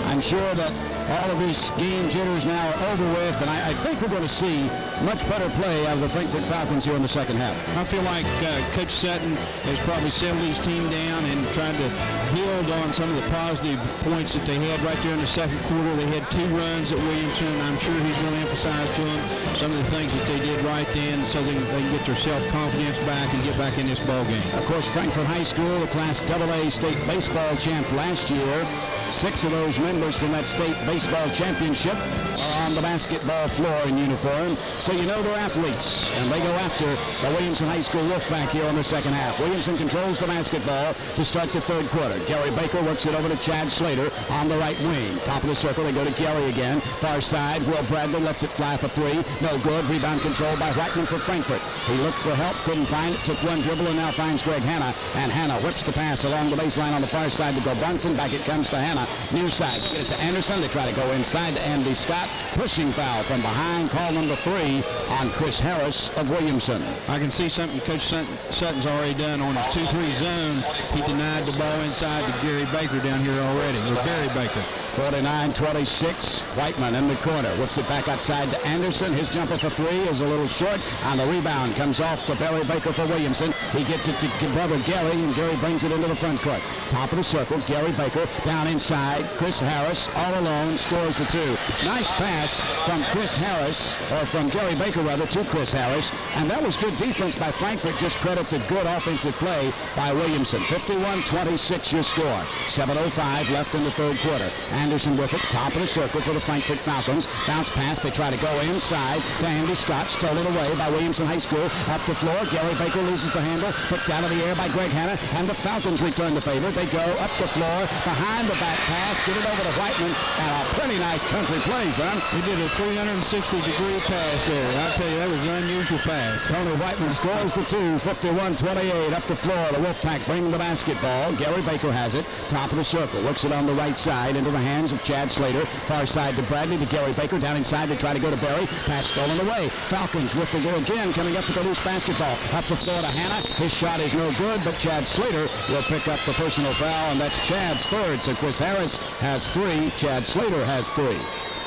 I'm sure that all of these game jitters now are over with, and I think we're going to see much better play out of the Frankfort Falcons here in the second half. I feel like Coach Sutton has probably settled his team down and tried to build on some of the positive points that they had right there in the second quarter. They had 2 runs at Williamson, and I'm sure he's going to emphasize to them some of the things that they did right then so they can get their self-confidence back and get back in this ball game. Of course, Frankfort High School, the Class AA state baseball champ last year. 6 of those members from that state baseball championship are on the basketball floor in uniform. So you know they're athletes, and they go after the Williamson High School Wolfpack here in the second half. Williamson controls the basketball to start the third quarter. Gary Baker works it over to Chad Slater on the right wing. Top of the circle, they go to Gary again. Far side, Will Bradley lets it fly for 3. No good. Rebound controlled by Whiteman for Frankfort. He looked for help, couldn't find it, took one dribble, and now finds Greg Hanna. And Hanna whips the pass along the baseline on the far side to go Brunson. Back it comes to Hanna. Near side, get it to Anderson. They try to go inside to Andy Scott. Pushing foul from behind, call number 3 on Chris Harris of Williamson. I can see something Coach Sutton's already done on his 2-3 zone. He denied the ball inside to Gary Baker down here already, or Barry Baker. 49-26, Whiteman in the corner. Whips it back outside to Anderson. His jumper for 3 is a little short. On the rebound, comes off to Barry Baker for Williamson. He gets it to brother Gary, and Gary brings it into the front court. Top of the circle, Gary Baker down inside. Chris Harris all alone scores the 2. Nice pass from Chris Harris, or from Gary Baker rather, to Chris Harris. And that was good defense by Frankfort. Just credit to good offensive play by Williamson. 51-26 your score. 7:05 left in the third quarter. Anderson with it, top of the circle for the Frankfort Falcons. Bounce pass, they try to go inside to Andy Scott, stolen away by Williamson High School. Up the floor, Gary Baker loses the handle, picked out of the air by Greg Hanna, and the Falcons return the favor. They go up the floor, behind the back pass, get it over to Whiteman, and a pretty nice country play, son. He did a 360-degree pass there. I'll tell you, that was an unusual pass. Tony Whiteman scores the 2, 51-28 up the floor. The Wolfpack bring the basketball. Gary Baker has it, top of the circle, works it on the right side into the hands of Chad Slater. Far side to Bradley, to Gary Baker, down inside to try to go to Barry. Pass stolen away. Falcons with the go again, coming up with the loose basketball. Up the floor to Hanna. His shot is no good, but Chad Slater will pick up the personal foul, and that's Chad's 3rd. So Chris Harris has 3. Chad Slater has 3.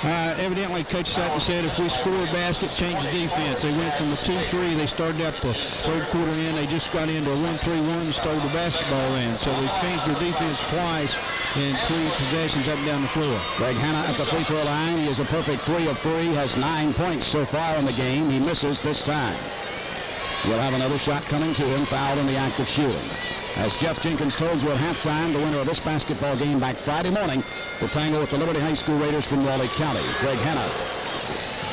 Evidently, Coach Sutton said if we score a basket, change the defense. They went from the 2-3. They started up the third quarter in. They just got into a 1-3-1 and stole the basketball in. So they changed their defense twice in 3 possessions up and down the floor. Greg Hanna at the free throw line. He is a perfect 3 of 3. Has 9 points so far in the game. He misses this time. We'll have another shot coming to him, fouled in the act of shooting. As Jeff Jenkins told you at halftime, the winner of this basketball game back Friday morning will tangle with the Liberty High School Raiders from Raleigh County. Greg Hanna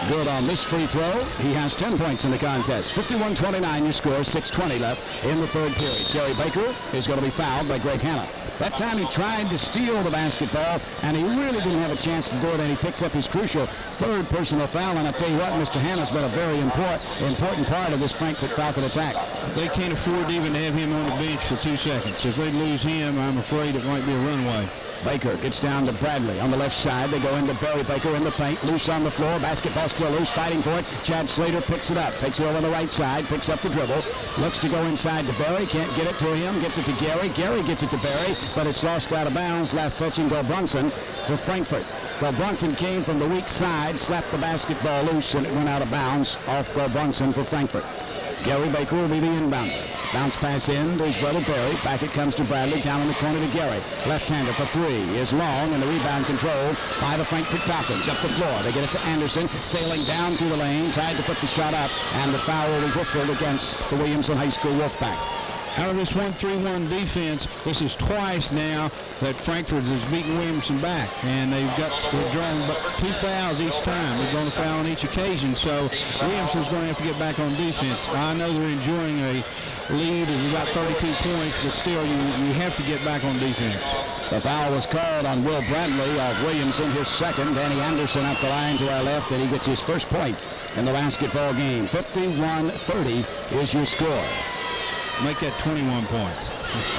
good on this free throw. He has 10 points in the contest. 51-29 your score, 6:20 left in the third period. Gary Baker is going to be fouled by Greg Hanna. That time he tried to steal the basketball, and he really didn't have a chance to do it, and he picks up his crucial third personal foul. And I tell you what, Mr. Hanna's been a very important part of this Frankfort Falcon attack. They can't afford even to have him on the bench for 2 seconds. If they lose him, I'm afraid it might be a runaway. Baker gets down to Bradley on the left side. They go into Barry Baker in the paint, loose on the floor. Basketball still loose, fighting for it. Chad Slater picks it up, takes it over on the right side, picks up the dribble, looks to go inside to Barry, can't get it to him, gets it to Gary. Gary gets it to Barry, but it's lost out of bounds. Last touching Brunson for Frankfort. Brunson came from the weak side, slapped the basketball loose, and it went out of bounds off Brunson for Frankfort. Gary Baker will be the inbounder. Bounce pass in to his brother Barry. Back it comes to Bradley. Down in the corner to Gary. Left-hander for three is long, and the rebound controlled by the Frankfort Falcons. Up the floor. They get it to Anderson. Sailing down through the lane. Tried to put the shot up, and the foul will be whistled against the Williamson High School Wolfpack. Out of this 1-3-1 defense, this is twice now that Frankfort has beaten Williamson back, and they've drawn 2 fouls each time. They're going to foul on each occasion, so Williamson's going to have to get back on defense. I know they're enjoying a lead of about 32 points, but still you have to get back on defense. The foul was called on Will Bradley of Williamson, his second. Danny Anderson at the line to our left, and he gets his first point in the basketball game. 51-30 is your score. Make that 21 points.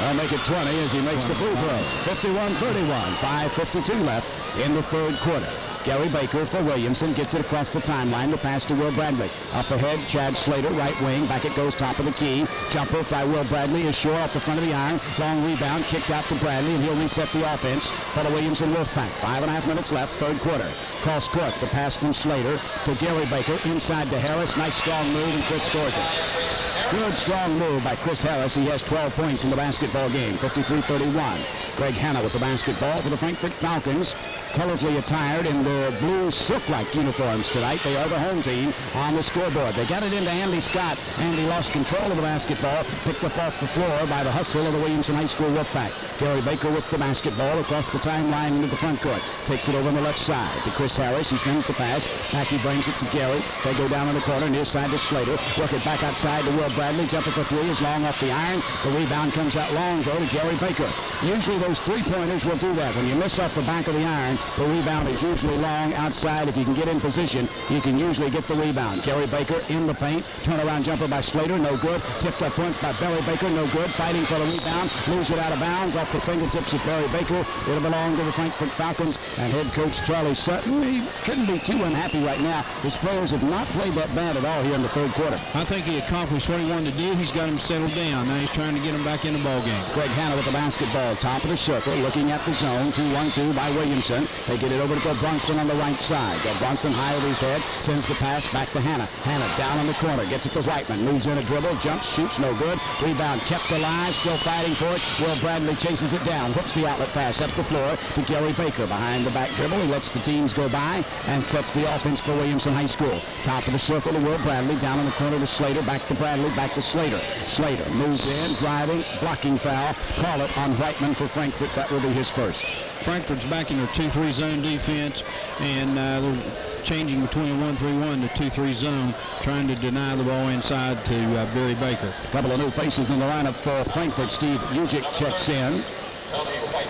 I'll make it 20 as he makes the free throw. 51-31, 5:52 left in the third quarter. Gary Baker for Williamson gets it across the timeline. The pass to Will Bradley. Up ahead, Chad Slater, right wing. Back it goes, top of the key. Jumper by Will Bradley is short off the front of the iron. Long rebound, kicked out to Bradley, and he'll reset the offense for the Williamson Wolfpack. 5.5 minutes left, third quarter. Cross court, the pass from Slater to Gary Baker. Inside to Harris. Nice strong move, and Chris scores it. Good strong move by Chris Harris. He has 12 points in the basketball game. 53-31. Greg Hanna with the basketball for the Frankfort Falcons. Colorfully attired in their blue silk-like uniforms tonight. They are the home team on the scoreboard. They got it into Andy Scott. Andy lost control of the basketball. Picked up off the floor by the hustle of the Williamson High School Wolfpack. Gary Baker with the basketball across the timeline into the front court. Takes it over on the left side to Chris Harris. He sends the pass. Back he brings it to Gary. They go down in the corner near side to Slater. Work it back outside to Will Bradley. Jumper for three is long off the iron. The rebound comes out long, though, to Gary Baker. Usually those three-pointers will do that. When you miss off the back of the iron, the rebound is usually long outside. If you can get in position, you can usually get the rebound. Gary Baker in the paint. Turnaround jumper by Slater, no good. Tipped up once by Barry Baker, no good. Fighting for the rebound. Lose it out of bounds off the fingertips of Barry Baker. It'll belong to the Frankfort Falcons. And head coach Charlie Sutton, he couldn't be too unhappy right now. His players have not played that bad at all here in the third quarter. I think he accomplished what he wanted to do. He's got him settled down. Now he's trying to get him back in the ball game. Greg Hanna with the basketball. Top of the circle, looking at the zone. 2-1-2 by Williamson. They get it over to Brunson on the right side. Brunson high over his head, sends the pass back to Hanna. Hanna down in the corner, gets it to Whiteman. Moves in a dribble, jumps, shoots, no good. Rebound kept alive, still fighting for it. Will Bradley chases it down. Hooks the outlet pass up the floor to Gary Baker. Behind the back dribble, he lets the teams go by and sets the offense for Williamson High School. Top of the circle to Will Bradley. Down in the corner to Slater. Back to Bradley. Back to Slater. Slater moves in, driving, blocking foul. Call it on Whiteman for Frankfort. That will be his first. Frankfort's back in their 2-3 zone defense, and they're changing between a 1-3-1 to 2-3 zone, trying to deny the ball inside to Barry Baker. A couple of new faces in the lineup for Frankfort. Steve Ujic checks in.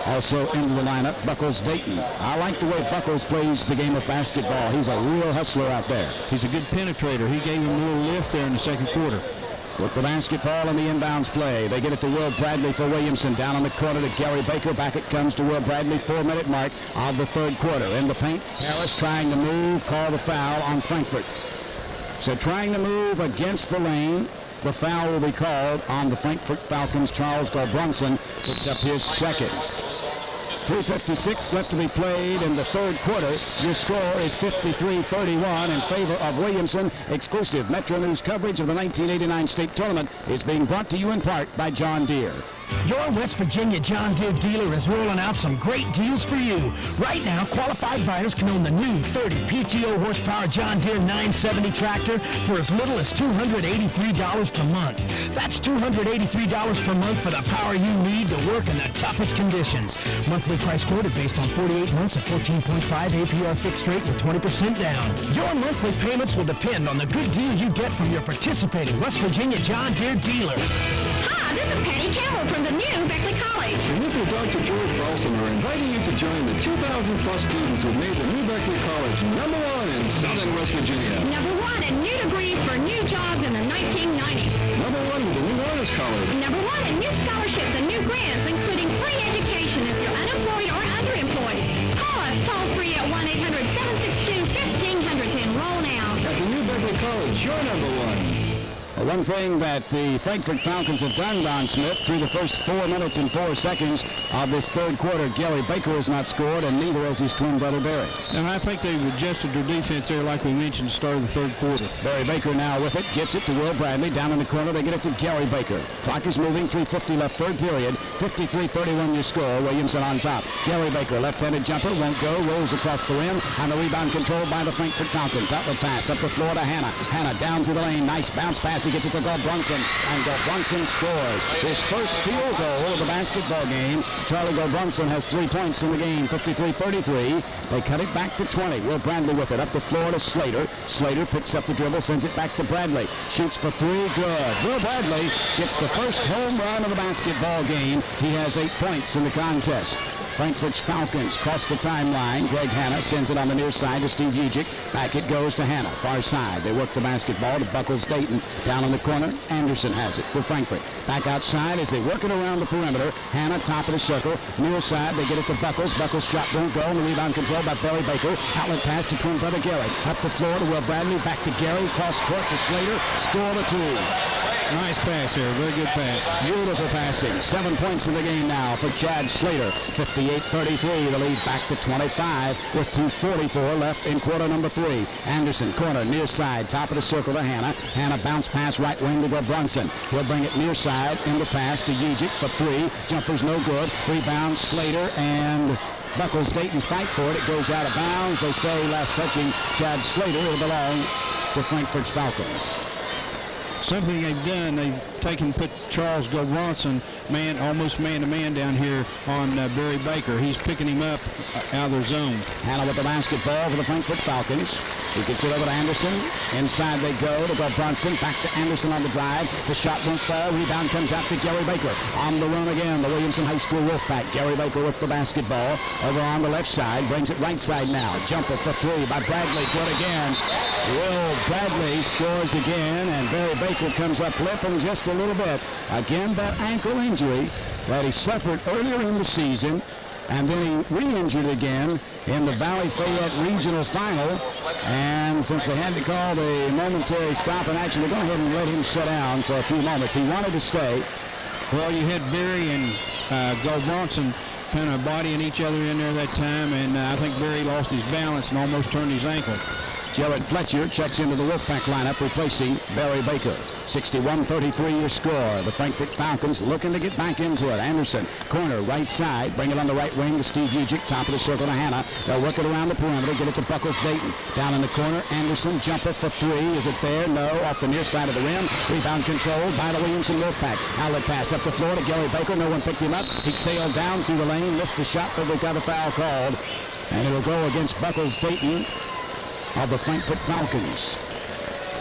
Also into the lineup, Buckles Dayton. I like the way Buckles plays the game of basketball. He's a real hustler out there. He's a good penetrator. He gave him a little lift there in the second quarter. With the basketball and the inbounds play, they get it to Will Bradley for Williamson. Down on the corner to Gary Baker. Back it comes to Will Bradley. 4-minute mark of the third quarter. In the paint, Harris trying to move. Call the foul on Frankfort. So trying to move against the lane. The foul will be called on the Frankfort Falcons. Charles Brunson picks up his second. 3:56 left to be played in the third quarter. Your score is 53-31 in favor of Williamson. Exclusive Metro News coverage of the 1989 state tournament is being brought to you in part by John Deere. Your West Virginia John Deere dealer is rolling out some great deals for you. Right now, qualified buyers can own the new 30 PTO horsepower John Deere 970 tractor for as little as $283 per month. That's $283 per month for the power you need to work in the toughest conditions. Monthly price quoted based on 48 months at 14.5 APR fixed rate with 20% down. Your monthly payments will depend on the good deal you get from your participating West Virginia John Deere dealer. Hi, this is Patty Campbell from the new Beckley College. And this is Dr. George Balsamer inviting you to join the 2,000-plus students who made the new Beckley College #1 in Southern West Virginia. #1 in new degrees for new jobs in the 1990s. #1 with the new Honors College. #1 in new scholarships and new grants, including free education if you're unemployed or underemployed. Call us toll-free at 1-800-762-1500 to enroll now. At the new Beckley College, you're #1. One thing that the Frankfort Falcons have done, Don Smith, through the first 4 minutes and 4 seconds of this third quarter, Gary Baker has not scored, and neither has his twin brother Barry. And I think they've adjusted their defense there like we mentioned at the start of the third quarter. Barry Baker now with it, gets it to Will Bradley. Down in the corner, they get it to Gary Baker. Clock is moving, 3:50 left, third period. 53-31 your score. Williamson on top. Gary Baker, left-handed jumper, won't go, rolls across the rim, and the rebound controlled by the Frankfort Falcons. Outlet pass up the floor to Hanna. Hanna down to the lane, nice bounce pass. He gets it to Brunson, and Brunson scores his first field goal of the basketball game. Charlie Brunson has 3 points in the game, 53-33. They cut it back to 20. Will Bradley with it, up the floor to Slater. Slater picks up the dribble, sends it back to Bradley. Shoots for 3, good. Will Bradley gets the first home run of the basketball game. He has 8 points in the contest. Frankfort's Falcons cross the timeline. Greg Hanna sends it on the near side to Steve Ujic. Back it goes to Hanna, far side. They work the basketball to Buckles Dayton. Down in the corner, Anderson has it for Frankfort. Back outside as they work it around the perimeter. Hanna, top of the circle. Near side, they get it to Buckles. Buckles' shot won't go, and the rebound controlled by Barry Baker. Outlet pass to twin brother Gary. Up the floor to Will Bradley. Back to Gary. Cross court to Slater. Score the 2. Nice pass here. Very good pass. Beautiful passing. 7 points in the game now for Chad Slater. 58-33. The lead back to 25 with 2:44 left in quarter number 3. Anderson, corner, near side, top of the circle to Hanna. Hanna bounce pass right wing to Brunson. He'll bring it near side in the pass to Ujic for 3. Jumper's no good. Rebound Slater and Buckles Dayton fight for it. It goes out of bounds. They say last touching Chad Slater will belong to Frankfort's Falcons. Something they've done, they've put Charles Bronson almost man-to-man down here on Barry Baker. He's picking him up out of their zone. Hanna with the basketball for the Frankfort Falcons. He gets it over to Anderson. Inside they go to Bronson. Back to Anderson on the drive. The shot won't fall. Rebound comes out to Gary Baker. On the run again, the Williamson High School Wolfpack. Gary Baker with the basketball. Over on the left side. Brings it right side now. Jumper for 3 by Bradley. Good again. Will Bradley scores again, and Barry Baker comes up limping just a little bit. Again, that ankle injury that he suffered earlier in the season, and then he re-injured again in the Valley Fayette Regional Final. And since they had to call the momentary stop in action, they're going to go ahead and let him sit down for a few moments. He wanted to stay. Well, you had Barry and Bronson kind of bodying each other in there that time, and I think Barry lost his balance and almost turned his ankle. Jared Fletcher checks into the Wolfpack lineup, replacing Barry Baker. 61-33 your score. The Frankfort Falcons looking to get back into it. Anderson, corner, right side. Bring it on the right wing to Steve Ujic. Top of the circle to Hanna. They'll work it around the perimeter. Get it to Buckles Dayton. Down in the corner, Anderson, jumper for 3. Is it there? No. Off the near side of the rim. Rebound controlled by the Williamson Wolfpack. Outlet pass up the floor to Gary Baker. No one picked him up. He sailed down through the lane. Missed the shot, but they got a foul called. And it'll go against Buckles Dayton of the Frankfort Falcons.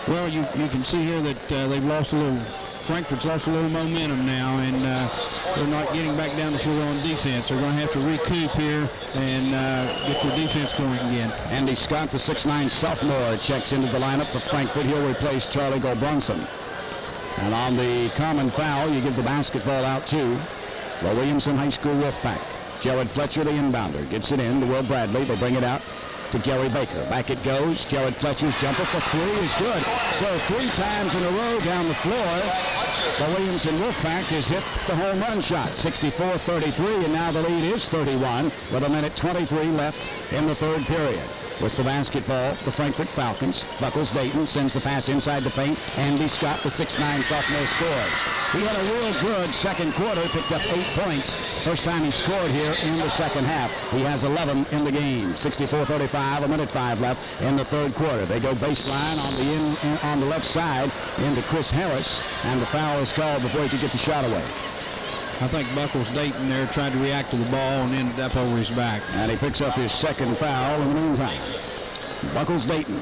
Well, you can see here that they've lost a little. Frankfort's lost a little momentum now, and they're not getting back down the floor on defense. They're going to have to recoup here and get their defense going again. Andy Scott, the 6'9 sophomore, checks into the lineup for Frankfort. He'll replace Charlie Bronson. And on the common foul, you give the basketball out to the Williamson High School Wolfpack. Jared Fletcher, the inbounder, gets it in to Will Bradley. They'll bring it out to Gary Baker. Back it goes. Jared Fletcher's jumper for 3 is good. So 3 times in a row down the floor, the Williamson Wolfpack has hit the home run shot. 64-33, and now the lead is 31 with 1:23 left in the third period. With the basketball, the Frankfort Falcons. Buckles Dayton sends the pass inside the paint. Andy Scott, the 6'9" sophomore, scores. He had a real good second quarter, picked up 8 points. First time he scored here in the second half. He has 11 in the game. 64-35, a minute 5 left in the third quarter. They go baseline on the left side into Chris Harris, and the foul is called before he could get the shot away. I think Buckles Dayton there tried to react to the ball and ended up over his back. And he picks up his second foul in the meantime. Buckles Dayton.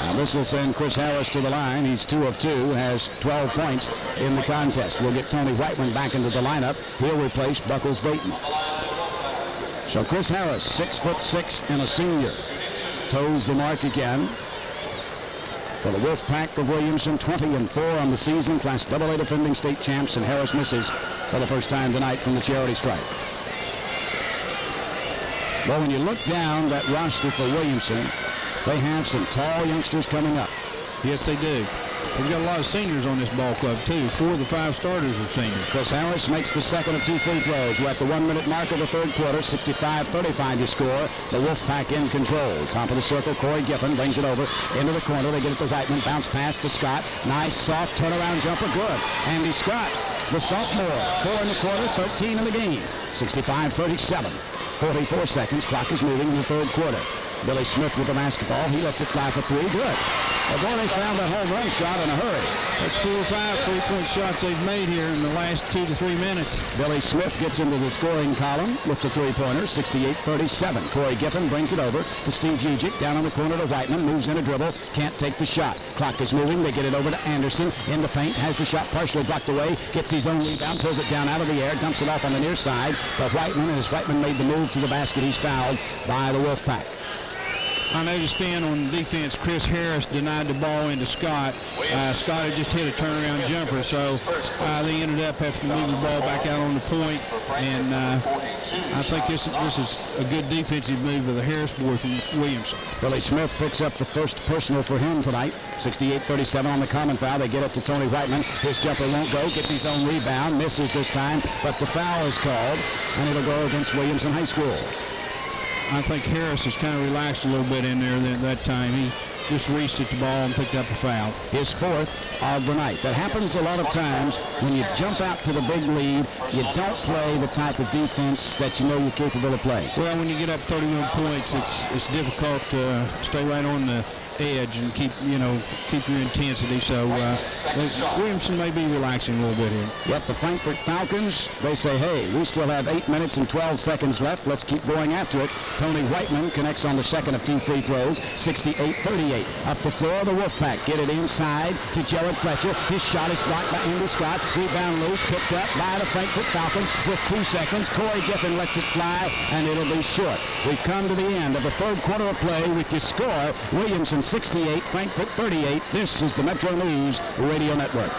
Now this will send Chris Harris to the line. He's 2 of 2, has 12 points in the contest. We'll get Tony Whiteman back into the lineup. He'll replace Buckles Dayton. So Chris Harris, 6'6" and a senior, toes the mark again. For the Wolfpack of Williamson, 20-4 on the season, Class AA defending state champs, and Harris misses for the first time tonight from the charity stripe. Well, when you look down that roster for Williamson, they have some tall youngsters coming up. Yes, they do. They've got a lot of seniors on this ball club, too. 4 of the 5 starters are seniors. Chris Harris makes the second of 2 free throws. We're at the 1-minute mark of the third quarter. 65-35 to score. The Wolfpack in control. Top of the circle, Corey Giffen brings it over into the corner. They get it to Whiteman. Bounce pass to Scott. Nice, soft turnaround jumper. Good. Andy Scott, the sophomore. 4 in the quarter, 13 in the game. 65-37. 44 seconds. Clock is moving in the third quarter. Billy Smith with the basketball. He lets it fly for 3. Good. Well, boy, they found that home run shot in a hurry. That's 4 or 5 3-point shots they've made here in the last 2 to 3 minutes. Billy Smith gets into the scoring column with the three-pointer, 68-37. Corey Giffen brings it over to Steve Ujic, down on the corner to Whiteman, moves in a dribble, can't take the shot. Clock is moving, they get it over to Anderson, in the paint, has the shot partially blocked away, gets his own rebound, pulls it down out of the air, dumps it off on the near side, but Whiteman, and as Whiteman made the move to the basket, he's fouled by the Wolfpack. I noticed then on defense, Chris Harris denied the ball into Scott. Scott had just hit a turnaround jumper, so they ended up having to move the ball back out on the point. And I think this is a good defensive move by the Harris boy from Williamson. Billy Smith picks up the first personal for him tonight. 68-37 on the common foul. They get it to Tony Whiteman. His jumper won't go. Gets his own rebound. Misses this time, but the foul is called, and it'll go against Williamson High School. I think Harris has kind of relaxed a little bit in there that time. He just reached at the ball and picked up a foul. His 4th of the night. That happens a lot of times when you jump out to the big lead. You don't play the type of defense that you know you're capable of playing. Well, when you get up 31 points, it's difficult to stay right on the edge and keep your intensity. So Williamson may be relaxing a little bit here. Yet the Frankfort Falcons, they say, hey, we still have 8 minutes and 12 seconds left. Let's keep going after it. Tony Whiteman connects on the second of 2 free throws. 68-38. Up the floor, the Wolfpack get it inside to Jared Fletcher. His shot is blocked by Andy Scott. Rebound loose, picked up by the Frankfort Falcons with 2 seconds. Corey Giffen lets it fly, and it'll be short. We've come to the end of the third quarter of play with your score, Williamson 68, Frankfort 38. This is the Metro News Radio Network.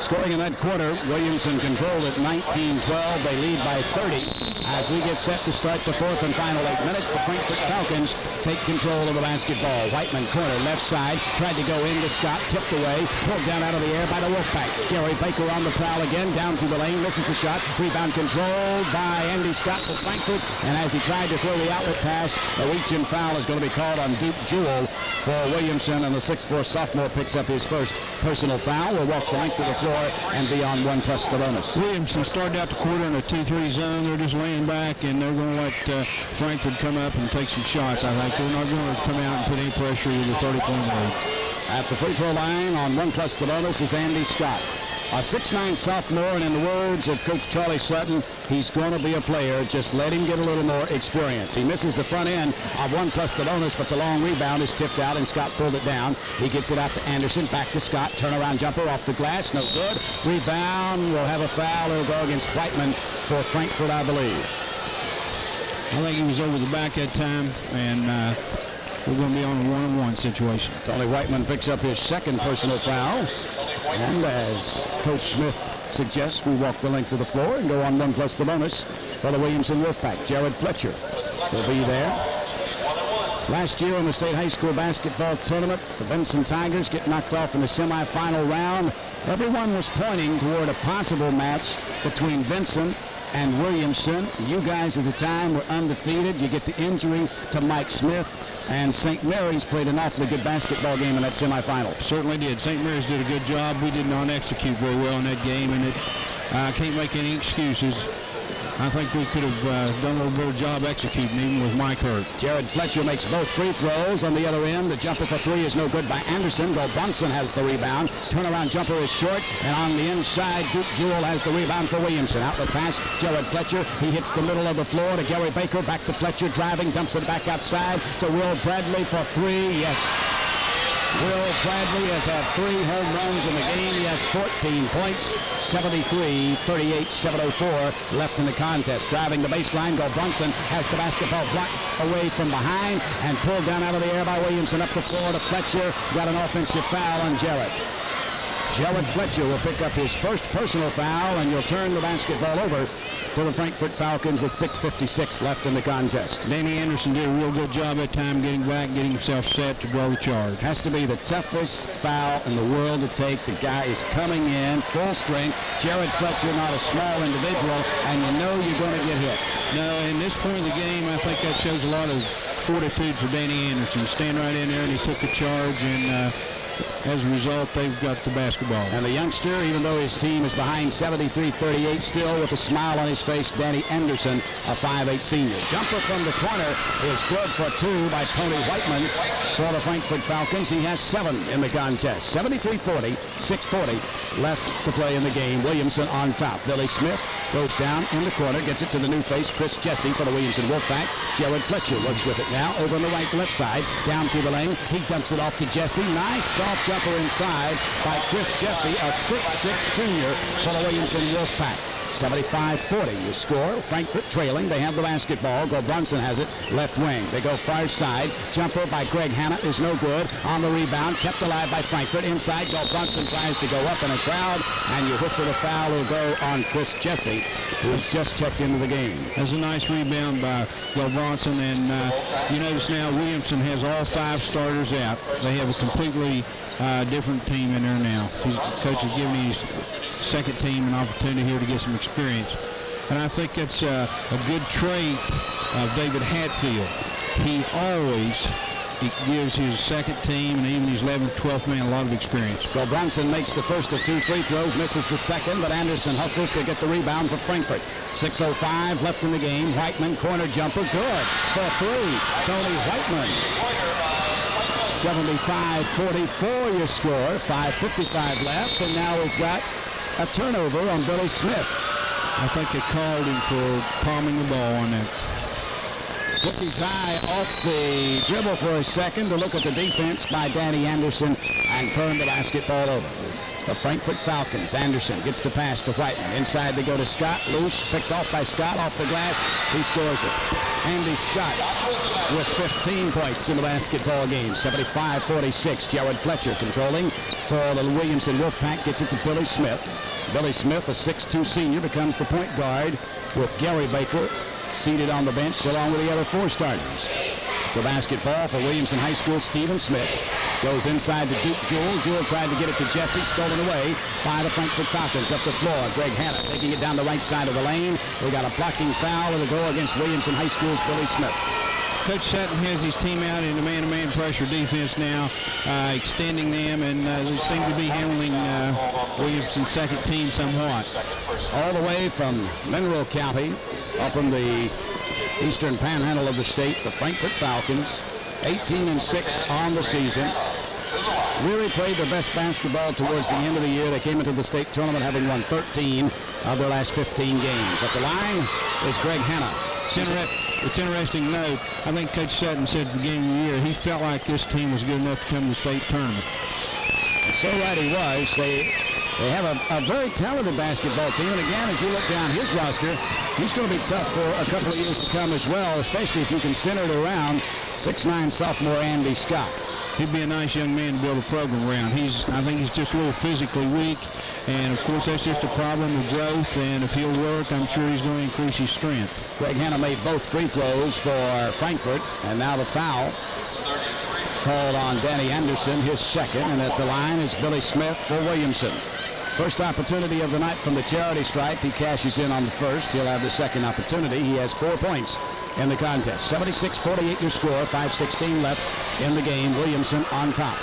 Scoring in that quarter, Williamson controlled at 19-12. They lead by 30. As we get set to start the fourth and final 8 minutes, the Frankfort Falcons take control of the basketball. Whiteman corner, left side, tried to go into Scott, tipped away, pulled down out of the air by the Wolfpack. Gary Baker on the prowl again, down through the lane, misses the shot. Rebound controlled by Andy Scott for Frankfort, and as he tried to throw the outlet pass, a reach-in foul is going to be called on Duke Jewell for Williamson, and the 6'4" sophomore picks up his first personal foul. Will walk the length of the floor and be on 1 plus the bonus. Williamson started out the quarter in a 2-3 zone. They're just laying back, and they're going to let Frankfort come up and take some shots, I think. They're not going to come out and put any pressure with a 30-point lead. At the free throw line on 1 plus the bonus is Andy Scott. A 6'9" sophomore, and in the words of Coach Charlie Sutton, he's going to be a player. Just let him get a little more experience. He misses the front end of 1 plus the bonus, but the long rebound is tipped out, and Scott pulled it down. He gets it out to Anderson, back to Scott. Turnaround jumper off the glass, no good. Rebound, will have a foul. It'll go against Whiteman for Frankfort, I believe. I think he was over the back that time, and we're going to be on a 1-on-1 situation. Tony Whiteman picks up his second personal foul. And as Coach Smith suggests, we walk the length of the floor and go on 1 plus the bonus for the Williamson Wolfpack. Jared Fletcher will be there. Last year in the state high school basketball tournament, the Benson Tigers get knocked off in the semifinal round. Everyone was pointing toward a possible match between Benson and Williamson. You guys at the time were undefeated. You get the injury to Mike Smith, and St. Mary's played an awfully good basketball game in that semifinal. Certainly did. St. Mary's did a good job. We did not execute very well in that game, and I can't make any excuses. I think we could have done a little better job executing, even with Mike hurt. Jared Fletcher makes both free throws. On the other end, the jumper for 3 is no good by Anderson. Go Brunson has the rebound. Turnaround jumper is short, and on the inside, Duke Jewell has the rebound for Williamson. Outlet pass, Jared Fletcher. He hits the middle of the floor to Gary Baker. Back to Fletcher, driving, dumps it back outside to Will Bradley for 3. Yes. Will Bradley has had 3 home runs in the game. He has 14 points, 73-38, 7:04 left in the contest. Driving the baseline, Go Brunson has the basketball blocked away from behind and pulled down out of the air by Williamson. Up the floor to Fletcher. Got an offensive foul on Jarrett. Jared Fletcher will pick up his first personal foul, and you'll turn the basketball over for the Frankfort Falcons with 6:56 left in the contest. Danny Anderson did a real good job that time getting back, getting himself set to draw the charge. Has to be the toughest foul in the world to take. The guy is coming in full strength. Jared Fletcher, not a small individual, and you know you're going to get hit. No, in this point of the game, I think that shows a lot of fortitude for Danny Anderson. Stand right in there, and he took the charge, and as a result, they've got the basketball. And the youngster, even though his team is behind 73-38, still with a smile on his face, Danny Anderson, a 5'8" senior. Jumper from the corner is good for 2 by Tony Whiteman for the Frankfort Falcons. He has 7 in the contest. 73-40, 6:40 left to play in the game. Williamson on top. Billy Smith goes down in the corner, gets it to the new face, Chris Jesse for the Williamson Wolfpack. Jared Fletcher works with it now over on the left side, down to the lane. He dumps it off to Jesse. Nice soft jumper inside by Chris Jesse, a 6'6" junior for the Williamson Wolfpack. 75-40 your score. Frankfort trailing. They have the basketball. Go Brunson has it. Left wing. They go far side. Jumper by Greg Hanna is no good. On the rebound. Kept alive by Frankfort. Inside. Go Brunson tries to go up in a crowd. And you whistle the foul will go on Chris Jesse, who's just checked into the game. That's a nice rebound by Go Bronson. And you notice now Williamson has all 5 starters out. They have a completely different team in there now. Coach is giving his second team an opportunity here to get some experience. And I think that's a good trait of David Hatfield. He always gives his second team and even his 11th, 12th man a lot of experience. Go Bronson makes the first of 2 free throws, misses the second, but Anderson hustles to get the rebound for Frankfort. 6:05 left in the game. Whiteman, corner jumper, good for 3. Tony Whiteman. 75-44 your score. 5:55 left, and now we've got a turnover on Billy Smith. I think they called him for palming the ball on that. Took his eye off the dribble for a second to look at the defense by Danny Anderson and turned the basketball over. The Frankfort Falcons. Anderson gets the pass to Whiteman. Inside they go to Scott. Loose. Picked off by Scott. Off the glass. He scores it. Andy Scott with 15 points in the basketball game. 75-46. Jared Fletcher controlling for the Williamson Wolfpack. Gets it to Billy Smith. Billy Smith, a 6'2" senior, becomes the point guard with Gary Baker seated on the bench along with the other 4 starters. The basketball for Williamson High School, Stephen Smith goes inside to Duke Jewell. Jewell tried to get it to Jesse, stolen away by the Frankfort Falcons. Up the floor, Greg Hanna taking it down the right side of the lane. We got a blocking foul. It'll go against Williamson High School's Billy Smith. Coach Sutton has his team out in the man-to-man pressure defense now, extending them, and they seem to be handling Williamson's second team somewhat. All the way from Monroe County, up in the eastern panhandle of the state, the Frankfort Falcons, 18-6 on the season. Really played their best basketball towards the end of the year. They came into the state tournament having won 13 of their last 15 games. At the line is Greg Hanna. It's interesting to note, I think Coach Sutton said at the beginning of the year he felt like this team was good enough to come to the state tournament. And so right he was. They have a very talented basketball team. And again, as you look down his roster, he's going to be tough for a couple of years to come as well, especially if you can center it around 6'9" sophomore Andy Scott. He'd be a nice young man to build a program around. I think he's just a little physically weak, and of course that's just a problem of growth, and if he'll work, I'm sure he's going to increase his strength. Greg Hanna made both free throws for Frankfort, and now the foul called on Danny Anderson, his second, and at the line is Billy Smith for Williamson. First opportunity of the night from the charity stripe. He cashes in on the first. He'll have the second opportunity. He has 4 points in the contest. 76-48 your score. 5:16 left in the game. Williamson on top.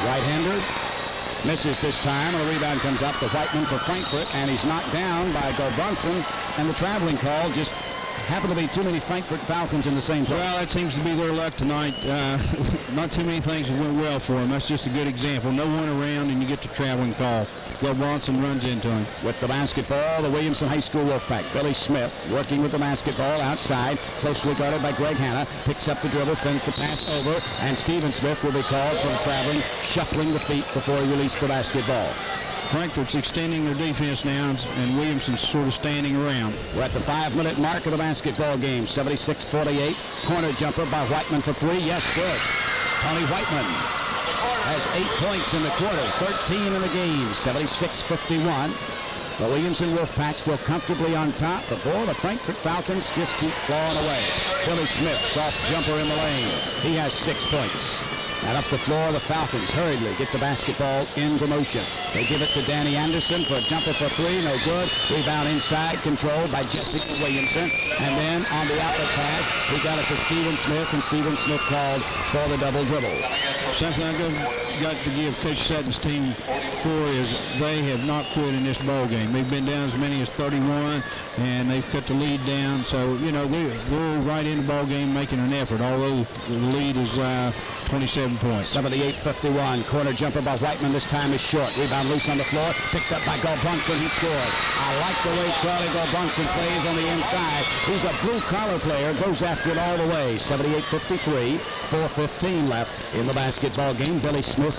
Right-hander misses this time, and the rebound comes up to Whiteman for Frankfort, and he's knocked down by Gulbronson, and the traveling call just happened to be too many Frankfort Falcons in the same place. Well, that seems to be their luck tonight. Not too many things have went well for them. That's just a good example. No one around, and you get the traveling call. Gulbronson runs into him. With the basketball, the Williamson High School Wolfpack. Billy Smith working with the basketball outside, closely guarded by Greg Hanna. Picks up the dribble, sends the pass over, and Stephen Smith will be called for the traveling, shuffling the feet before he released the basketball. Frankfort's extending their defense now, and Williamson's sort of standing around. We're at the 5-minute mark of the basketball game. 76-48. Corner jumper by Whiteman for 3. Yes, good. Tony Whiteman has 8 points in the quarter, 13 in the game. 76-51. The Williamson Wolfpack still comfortably on top. But boy, the Frankfort Falcons just keep clawing away. Billy Smith, soft jumper in the lane. He has 6 points. And up the floor, the Falcons hurriedly get the basketball into motion. They give it to Danny Anderson for a jumper for 3, no good. Rebound inside, controlled by Jessica Williamson. And then on the outlet pass, he got it to Stephen Smith, and Stephen Smith called for the double dribble. Something I've got to give Coach Sutton's team for is they have not quit in this ball game. They've been down as many as 31, and they've cut the lead down. So, you know, they're right in the ball game making an effort, although the lead is 27 points. 78-51. Corner jumper by Whiteman. This time is short. Rebound loose on the floor. Picked up by Gulbronson. He scores. I like the way Charlie Gulbronson plays on the inside. He's a blue-collar player. Goes after it all the way. 78-53. 4:15 left in the basketball game. Billy Smith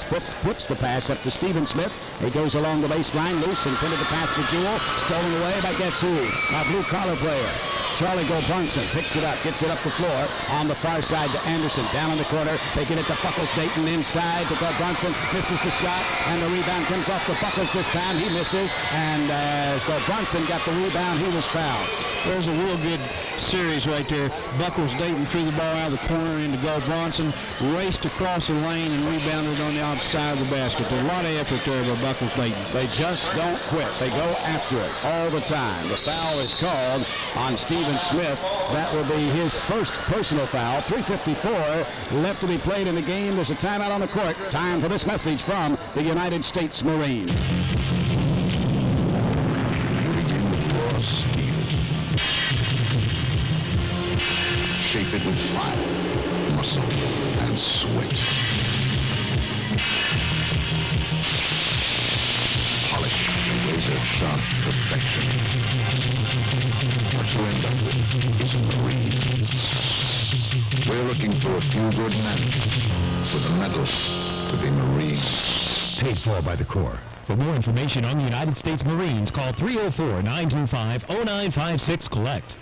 puts the pass up to Stephen Smith. He goes along the baseline. Loose. Intended to pass to Jewell. Stolen away by guess who? A blue-collar player. Charlie Gulbronson picks it up, gets it up the floor on the far side to Anderson. Down in the corner, they get it to Buckles Dayton inside to Gulbronson. Misses the shot, and the rebound comes off to Buckles this time. He misses, and as Gulbronson got the rebound, he was fouled. There's a real good series right there. Buckles Dayton threw the ball out of the corner into Gulbronson, raced across the lane and rebounded on the outside of the basket. There's a lot of effort there by Buckles Dayton. They just don't quit. They go after it all the time. The foul is called on Stephen Smith. That will be his first personal foul. 3:54 left to be played in the game. There's a timeout on the court. Time for this message from the United States Marine. Shape it with fire, muscle, and sweat. Polish razor-sharp perfection. What you end up with is a Marine. We're looking for a few good men with a medal to be Marines. Paid for by the Corps. For more information on the United States Marines, call 304-925-0956-COLLECT.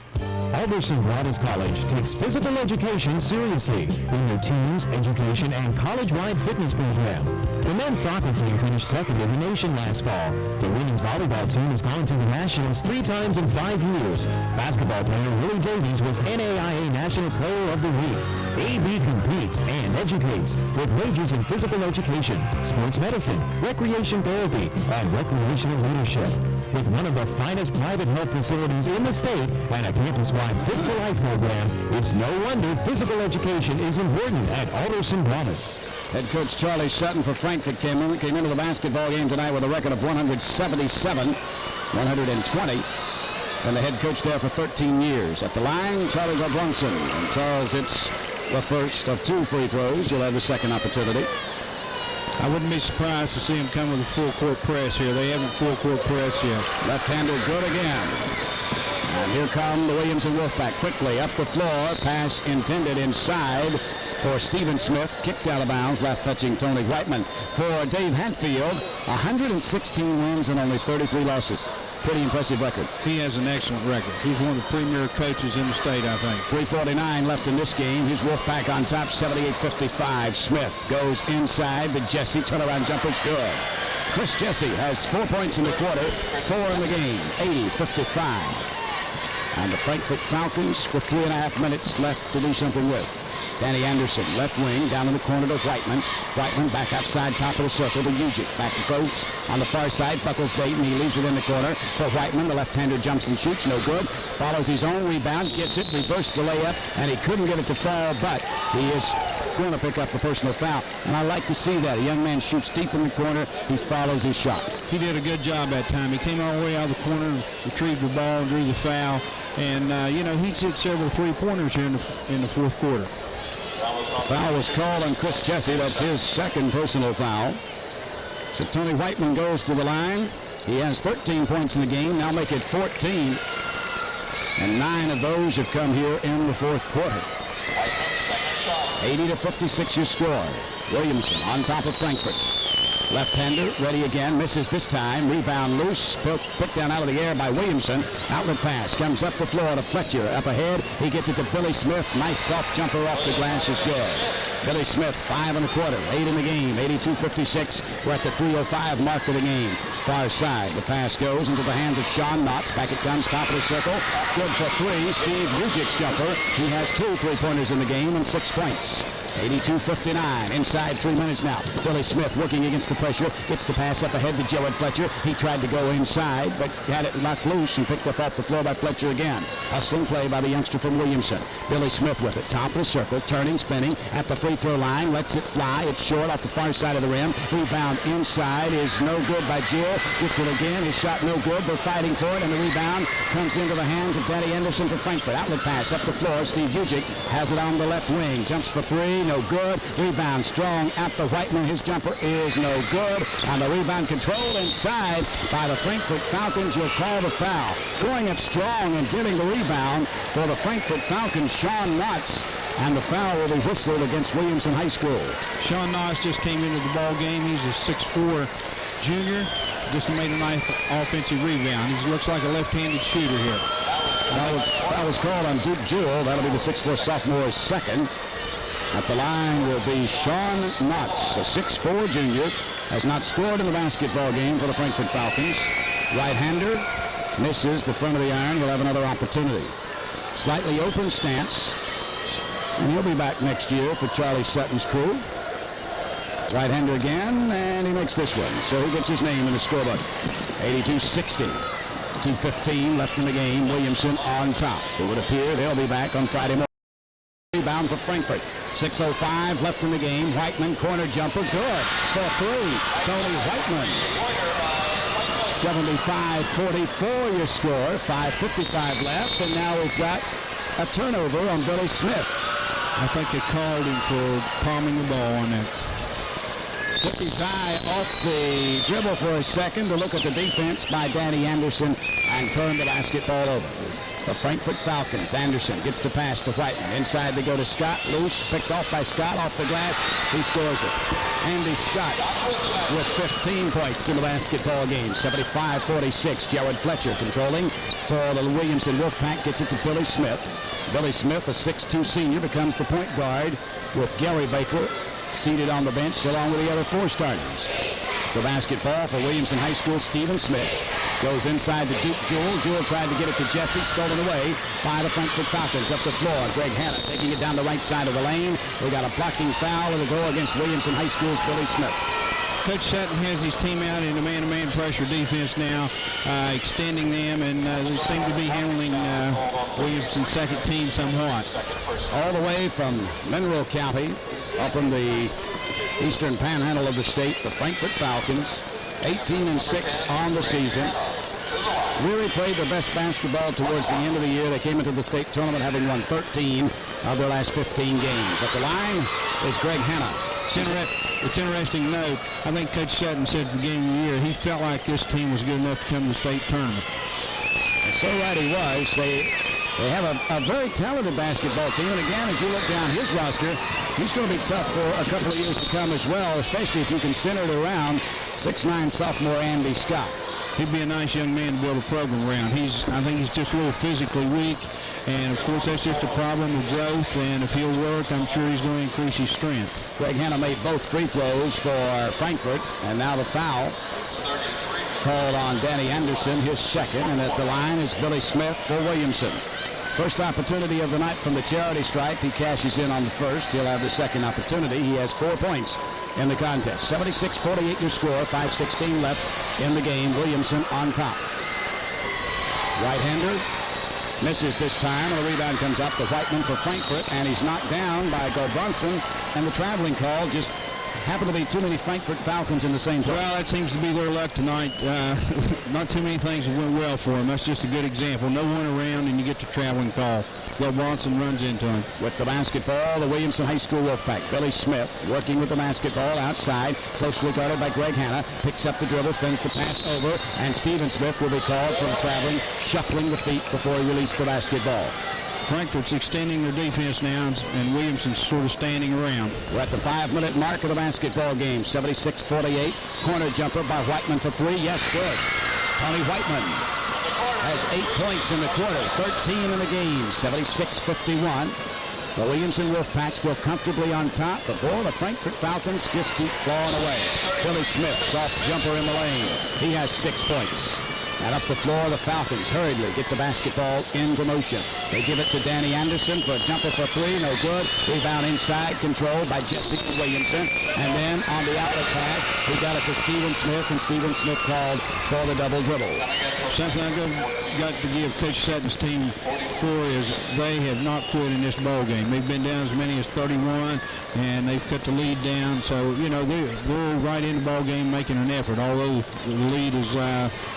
Alderson Broaddus College takes physical education seriously in their teams, education, and college-wide fitness program. The men's soccer team finished second in the nation last fall. The women's volleyball team has gone to the Nationals 3 times in 5 years. Basketball player Willie Davies was NAIA National Player of the Week. AB competes and educates with majors in physical education, sports medicine, recreation therapy, and recreational leadership. With one of the finest private health facilities in the state and a campus-wide Fit for Life program, it's no wonder physical education is important at Alderson Broaddus. Head coach Charlie Sutton for Frankfort came into the basketball game tonight with a record of 177-120. And the head coach there for 13 years. At the line, Charlie Brunson. And Charles hits the first of 2 free throws. You'll have the second opportunity. I wouldn't be surprised to see him come with a full court press here. They haven't full court press yet. Left-hander good again. And here come the Williamson Wolfpack quickly up the floor. Pass intended inside for Stephen Smith. Kicked out of bounds, last touching Tony Whiteman. For Dave Hatfield, 116 wins and only 33 losses. Pretty impressive record. He has an excellent record. He's one of the premier coaches in the state, I think. 3:49 left in this game. Here's Wolfpack on top, 78-55. Smith goes inside. The Jesse turnaround jumper's good. Chris Jesse has 4 points in the quarter, 4 in the game, 80-55. And the Frankfort Falcons with 3.5 minutes left to do something with. Danny Anderson, left wing, down in the corner to Whiteman. Whiteman back outside, top of the circle to Ujic. Back to Groves on the far side. Buckles Dayton. He leaves it in the corner for Whiteman. The left-hander jumps and shoots. No good. Follows his own rebound. Gets it. Reversed the layup. And he couldn't get it to fall, but he is going to pick up a personal foul. And I like to see that. A young man shoots deep in the corner. He follows his shot. He did a good job that time. He came all the way out of the corner and retrieved the ball and drew the foul. And, he's hit several three-pointers here in the fourth quarter. Foul was called on Chris Jesse. That's his second personal foul. So Tony Whiteman goes to the line. He has 13 points in the game. Now make it 14. And 9 of those have come here in the fourth quarter. 80-56 your score. Williamson on top of Frankfort. Left-hander, ready again, misses this time. Rebound loose, put down out of the air by Williamson. Outlet pass, comes up the floor to Fletcher. Up ahead, he gets it to Billy Smith. Nice soft jumper off the glass is good. Billy Smith, 5 1/4, 8 in the game, 82-56. We're at the 3:05 mark of the game. Far side, the pass goes into the hands of Sean Knotts. Back it comes, top of the circle. Good for 3, Steve Ujic's jumper. He has 2 3-pointers in the game and 6 points. 82-59, inside 3 minutes now. Billy Smith working against the pressure, gets the pass up ahead to Jared Fletcher. He tried to go inside, but had it knocked loose and picked up off the floor by Fletcher again. Hustling play by the youngster from Williamson. Billy Smith with it, top of the circle, turning, spinning, at the free throw line, lets it fly. It's short off the far side of the rim. Rebound inside is no good by Jill. Gets it again, his shot no good. They're fighting for it, and the rebound comes into the hands of Danny Anderson for Frankfort. Outlet pass up the floor. Steve Ujic has it on the left wing. Jumps for 3. No good. Rebound strong at the Whiteman. His jumper is no good. And the rebound controlled inside by the Frankfort Falcons. You'll call the foul. Going up strong and getting the rebound for the Frankfort Falcons, Sean Knotts. And the foul will be whistled against Williamson High School. Sean Knotts just came into the ball game. He's a 6'4" junior. Just made a nice offensive rebound. He looks like a left-handed shooter here. That was called on Duke Jewell. That'll be the 6'4" sophomore's second. At the line will be Sean Knotts, a 6'4" junior, has not scored in the basketball game for the Frankfort Falcons. Right-hander misses the front of the iron. He'll have another opportunity. Slightly open stance, and he'll be back next year for Charlie Sutton's crew. Right-hander again, and he makes this one. So he gets his name in the scorebook. 82-60. 2:15 left in the game. Williamson on top. It would appear they'll be back on Friday morning. Rebound for Frankfort. 6:05 left in the game. Whiteman, corner jumper, good for 3. Tony Whiteman. 75-44 your score. 5:55 left, and now we've got a turnover on Billy Smith. I think they called him for palming the ball on that. Took his eye off the dribble for a second to look at the defense by Danny Anderson and turned the basketball over. The Frankfort Falcons. Anderson gets the pass to Whiteman. Inside they go to Scott. Loose. Picked off by Scott. Off the glass. He scores it. Andy Scott with 15 points in the basketball game. 75-46. Jared Fletcher controlling for the Williamson Wolfpack. Gets it to Billy Smith. Billy Smith, a 6'2" senior, becomes the point guard with Gary Baker seated on the bench along with the other 4 starters. The basketball for Williamson High School, Stephen Smith goes inside to Duke Jewell. Jewell tried to get it to Jesse, stolen away by the Frankfort Falcons. Up the floor, Greg Hanna taking it down the right side of the lane. We got a blocking foul and a goal against Williamson High School's Billy Smith. Coach Sutton has his team out in a man-to-man pressure defense now, extending them, and they seem to be handling Williamson's second team somewhat. All the way from Mineral County, up in the eastern panhandle of the state, the Frankfort Falcons, 18-6 on the season. Really played their best basketball towards the end of the year. They came into the state tournament having won 13 of their last 15 games. At the line is Greg Hanna. It's interesting to note, I think Coach Sutton said at the beginning of the year he felt like this team was good enough to come to the state tournament. And so right he was. They have a very talented basketball team, and again, as you look down his roster, he's going to be tough for a couple of years to come as well, especially if you can center it around 6'9" sophomore Andy Scott. He'd be a nice young man to build a program around. I think he's just a little physically weak, and of course that's just a problem of growth, and if he'll work, I'm sure he's going to increase his strength. Greg Hanna made both free throws for Frankfort, and now the foul called on Danny Anderson, his second, and at the line is Billy Smith for Williamson. First opportunity of the night from the charity stripe. He cashes in on the first. He'll have the second opportunity. He has 4 points in the contest. 76-48 your score. 5:16 left in the game. Williamson on top. Right-hander misses this time, and the rebound comes up to Whiteman for Frankfort, and he's knocked down by Gobronson, and the traveling call just happened to be too many Frankfort Falcons in the same place. Well, that seems to be their luck tonight. Not too many things have went well for them. That's just a good example. No one around, and you get the traveling call. Well, Bronson runs into him. With the basketball, the Williamson High School Wolfpack. Billy Smith working with the basketball outside, closely guarded by Greg Hanna. Picks up the dribble, sends the pass over, and Stephen Smith will be called for the traveling, shuffling the feet before he released the basketball. Frankfort's extending their defense now, and Williamson's sort of standing around. We're at the 5-minute mark of the basketball game. 76-48. Corner jumper by Whiteman for three. Yes, good. Tony Whiteman has 8 points in the quarter, 13 in the game. 76-51. The Williamson Wolfpack still comfortably on top, but boy, the Frankfort Falcons just keep clawing away. Billy Smith, soft jumper in the lane. He has 6 points. And up the floor, the Falcons hurriedly get the basketball into motion. They give it to Danny Anderson for a jumper for three, no good. Rebound inside, controlled by Jesse Williamson. And then on the outlet pass, he got it to Stephen Smith, and Stephen Smith called for the double dribble. Something I've got to give Coach Sutton's team for is they have not quit in this ball game. They've been down as many as 31, and they've cut the lead down. So, you know, they're right in the ball game making an effort, although the lead is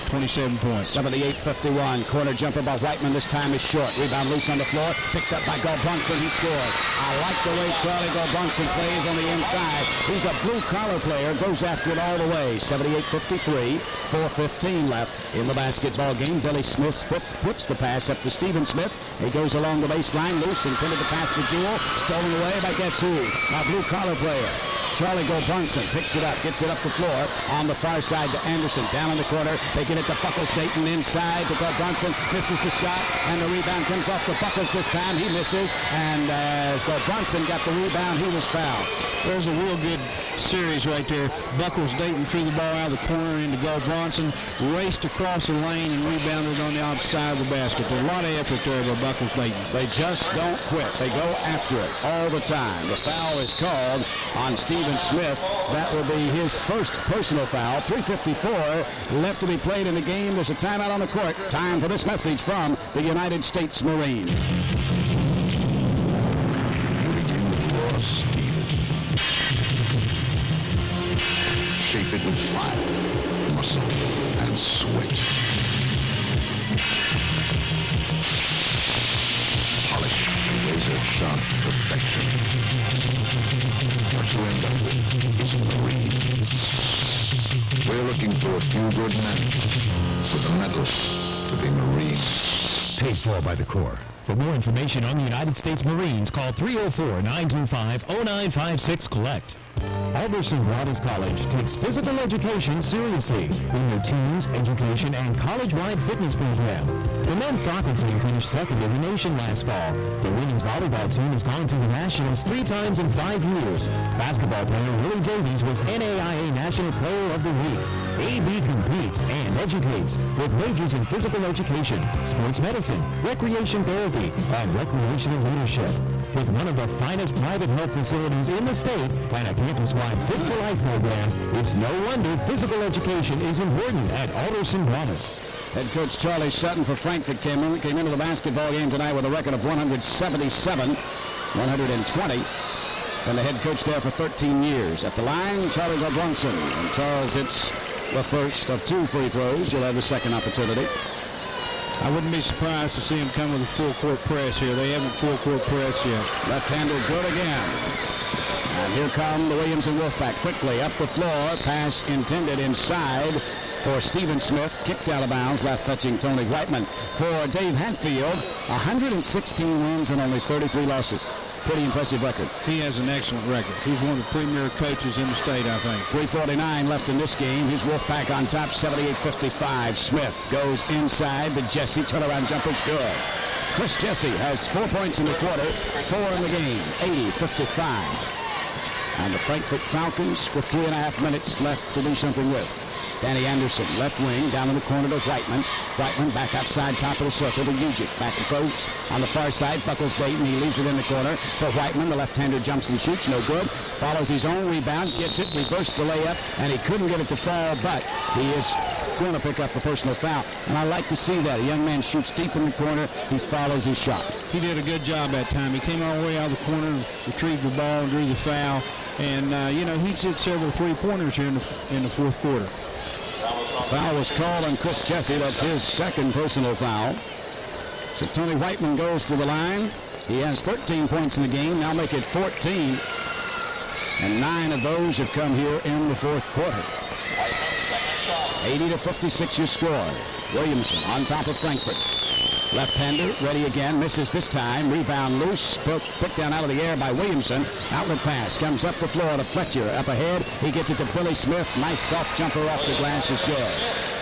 27 points. 78-51. Corner jumper by Whiteman. This time is short. Rebound loose on the floor. Picked up by Gobronson. He scores. I like the way Charlie Gobronson plays on the inside. He's a blue-collar player. Goes after it all the way. 78-53. 4:15 left in the basketball game. Billy Smith puts the pass up to Stephen Smith. He goes along the baseline. Loose. Intended to pass to Jewell. Stolen away by guess who? A blue-collar player. Charlie Gobronson picks it up, gets it up the floor on the far side to Anderson. Down in the corner, they get it to Buckles Dayton inside to Gobronson. Misses the shot, and the rebound comes off to Buckles this time. He misses, and as Gobronson got the rebound, he was fouled. There's a real good series right there. Buckles Dayton threw the ball out of the corner into Gobronson, raced across the lane and rebounded on the outside of the basket. There's a lot of effort there by Buckles Dayton. They just don't quit. They go after it all the time. The foul is called on Stephen Smith. That will be his first personal foul. 3:54 left to be played in the game. There's a timeout on the court. Time for this message from the United States Marine. Shape it with fire, muscle, and sweat. Polish, razor-sharp perfection. What you end up with is a Marine. We're looking for a few good men with the medal to be Marines. Paid for by the Corps. For more information on the United States Marines, call 304-925-0956-COLLECT. Alderson Broaddus College takes physical education seriously in their teams, education, and college-wide fitness program. The men's soccer team finished second in the nation last fall. The women's volleyball team has gone to the Nationals 3 times in 5 years. Basketball player Willie Davies was NAIA National Player of the Week. AB competes and educates with majors in physical education, sports medicine, recreation therapy, and recreational leadership. With one of the finest private health facilities in the state and a campus-wide Fit for Life program, it's no wonder physical education is important at Alderson Broaddus. Head coach Charlie Sutton for Frankfort came into the basketball game tonight with a record of 177, 120. And the head coach there for 13 years. At the line, Charles Brunson. And Charles hits the first of 2 free throws. You'll have the second opportunity. I wouldn't be surprised to see him come with a full court press here. They haven't full court press yet. Left-hander good again. And here come the Williamson Wolfpack quickly up the floor. Pass intended inside for Stephen Smith. Kicked out of bounds. Last touching Tony Whiteman. For Dave Hatfield, 116 wins and only 33 losses. Pretty impressive record. He has an excellent record. He's one of the premier coaches in the state, I think. 3:49 left in this game. Here's Wolfpack on top, 78-55. Smith goes inside to Jesse. Turnaround jumper's good. Chris Jesse has 4 points in the quarter, 4 in the game, 80-55. And the Frankfort Falcons with 3.5 minutes left to do something with. Danny Anderson, left wing, down in the corner to Whiteman. Whiteman back outside, top of the circle to Ujic. Back to Coates on the far side. Buckles Dayton. He leaves it in the corner for Whiteman. The left-hander jumps and shoots. No good. Follows his own rebound. Gets it. Reversed the layup. And he couldn't get it to fall, but he is going to pick up a personal foul. And I like to see that. A young man shoots deep in the corner. He follows his shot. He did a good job that time. He came all the way out of the corner, retrieved the ball, and drew the foul. And, he's hit several three-pointers here in the fourth quarter. Foul was called on Chris Jesse. That's his second personal foul. So Tony Whiteman goes to the line. He has 13 points in the game. Now make it 14. And 9 of those have come here in the fourth quarter. 80-56 your score. Williamson on top of Frankfort. Left-hander, ready again, misses this time. Rebound loose, picked down out of the air by Williamson. Outlet pass, comes up the floor to Fletcher. Up ahead, he gets it to Billy Smith. Nice soft jumper off the glass is good.